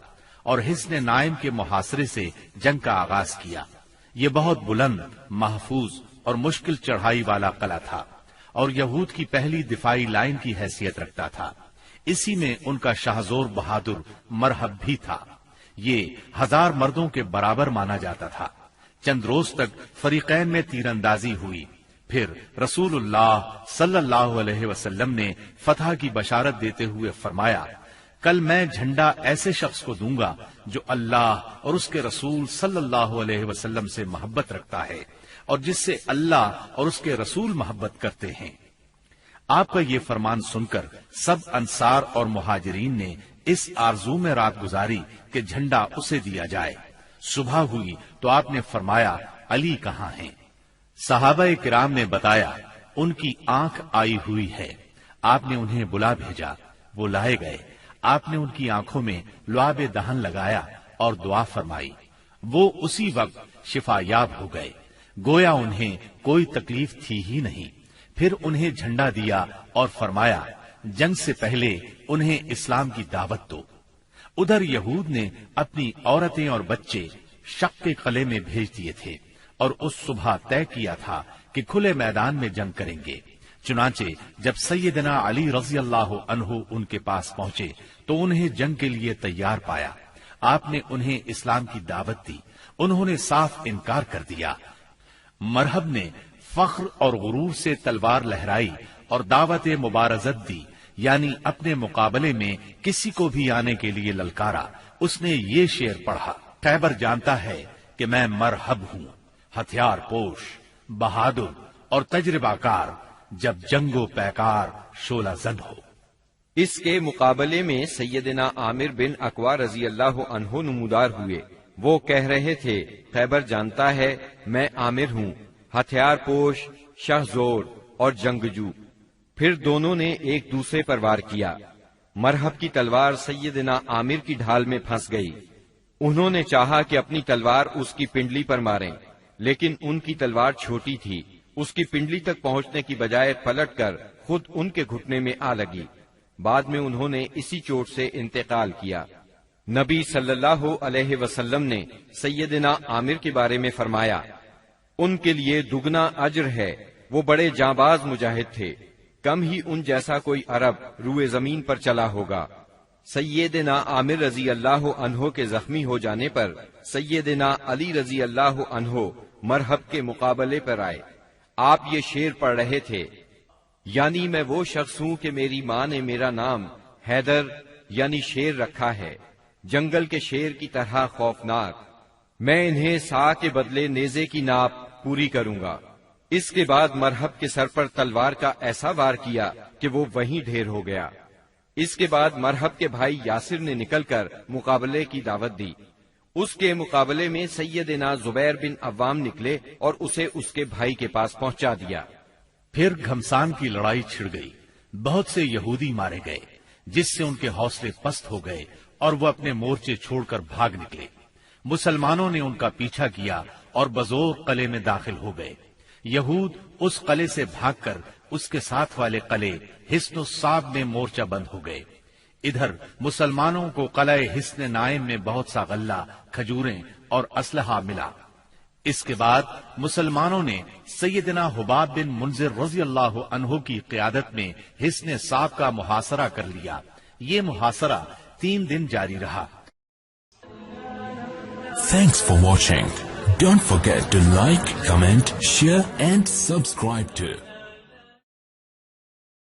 اور حصن نائم کے محاصرے سے جنگ کا آغاز کیا۔ یہ بہت بلند، محفوظ اور مشکل چڑھائی والا قلعہ تھا اور یہود کی پہلی دفاعی لائن کی حیثیت رکھتا تھا۔ اسی میں ان کا شاہزور بہادر مرحب بھی تھا۔ یہ 1000 مردوں کے برابر مانا جاتا تھا۔ چند روز تک فریقین میں تیر اندازی ہوئی، پھر رسول اللہ صلی اللہ علیہ وسلم نے فتح کی بشارت دیتے ہوئے فرمایا، کل میں جھنڈا ایسے شخص کو دوں گا جو اللہ اور اس کے رسول صلی اللہ علیہ وسلم سے محبت رکھتا ہے اور جس سے اللہ اور اس کے رسول محبت کرتے ہیں۔ آپ کا یہ فرمان سن کر سب انصار اور مہاجرین نے اس آرزو میں رات گزاری کہ جھنڈا اسے دیا جائے۔ صبح ہوئی تو آپ نے فرمایا، علی کہاں ہیں؟ صحابہ کرام نے بتایا، ان کی آنکھ آئی ہوئی ہے۔ آپ نے انہیں بلا بھیجا، وہ لائے گئے۔ آپ نے ان کی آنکھوں میں لعاب دہن لگایا اور دعا فرمائی، وہ اسی وقت شفا یاب ہو گئے، گویا انہیں کوئی تکلیف تھی ہی نہیں۔ پھر انہیں جھنڈا دیا اور فرمایا، جنگ سے پہلے انہیں اسلام کی دعوت دو۔ ادھر یہود نے اپنی عورتیں اور بچے شق کے قلعے میں بھیج دیے تھے اور اس صبح طے کیا تھا کہ کھلے میدان میں جنگ کریں گے۔ چنانچہ جب سیدنا علی رضی اللہ عنہ ان کے پاس پہنچے تو انہیں جنگ کے لیے تیار پایا۔ آپ نے انہیں اسلام کی دعوت دی، انہوں نے صاف انکار کر دیا۔ مرحب نے فخر اور غرور سے تلوار لہرائی اور دعوت مبارزت دی، یعنی اپنے مقابلے میں کسی کو بھی آنے کے لیے للکارا۔ اس نے یہ شعر پڑھا، خیبر جانتا ہے کہ میں مرحب ہوں، ہتھیار پوش، بہادر اور تجربہ کار، جب جنگ و پیکار شعلہ زن ہو۔ اس کے مقابلے میں سیدنا عامر بن اقوا رضی اللہ عنہ نمودار ہوئے۔ وہ کہہ رہے تھے، خیبر جانتا ہے میں عامر ہوں، ہتھیار پوش، شہ زور اور جنگجو۔ پھر دونوں نے ایک دوسرے پر وار کیا۔ مرحب کی تلوار سیدنا عامر کی ڈھال میں پھنس گئی۔ انہوں نے چاہا کہ اپنی تلوار اس کی پنڈلی پر ماریں، لیکن ان کی تلوار چھوٹی تھی، اس کی پنڈلی تک پہنچنے کی بجائے پلٹ کر خود ان کے گھٹنے میں آ لگی۔ بعد میں انہوں نے اسی چوٹ سے انتقال کیا۔ نبی صلی اللہ علیہ وسلم نے سیدنا عامر کے بارے میں فرمایا، ان کے لیے دگنا اجر ہے، وہ بڑے جانباز مجاہد تھے، کم ہی ان جیسا کوئی عرب روئے زمین پر چلا ہوگا۔ سیدنا عامر رضی اللہ عنہ کے زخمی ہو جانے پر سیدنا علی رضی اللہ عنہ مرحب کے مقابلے پر آئے۔ آپ یہ شعر پڑھ رہے تھے، یعنی میں وہ شخص ہوں کہ میری ماں نے میرا نام حیدر یعنی شیر رکھا ہے، جنگل کے شیر کی طرح خوفناک، میں انہیں سا کے بدلے نیزے کی ناپ پوری کروں گا۔ اس کے بعد مرحب کے سر پر تلوار کا ایسا وار کیا کہ وہ وہیں ڈھیر ہو گیا۔ اس کے بعد مرحب کے بھائی یاسر نے نکل کر مقابلے کی دعوت دی۔ اس کے مقابلے میں سیدنا زبیر بن عوام نکلے اور اسے اس کے بھائی کے پاس پہنچا دیا۔ پھر گھمسان کی لڑائی چھڑ گئی، بہت سے یہودی مارے گئے، جس سے ان کے حوصلے پست ہو گئے اور وہ اپنے مورچے چھوڑ کر بھاگ نکلے۔ مسلمانوں نے ان کا پیچھا کیا اور بزور قلعے میں داخل ہو گئے۔ یہود اس قلعے سے بھاگ کر اس کے ساتھ والے قلعے حصن الصاب میں مورچہ بند ہو گئے۔ ادھر مسلمانوں کو قلعہ حصن نائم میں بہت سا غلہ، کھجوریں اور اسلحہ ملا۔ اس کے بعد مسلمانوں نے سیدنا حباب بن منذر رضی اللہ عنہ کی قیادت میں حصن صاب کا محاصرہ کر لیا۔ یہ محاصرہ 3 دن جاری رہا۔ Thanks for watching. Don't forget to like, comment, share and subscribe to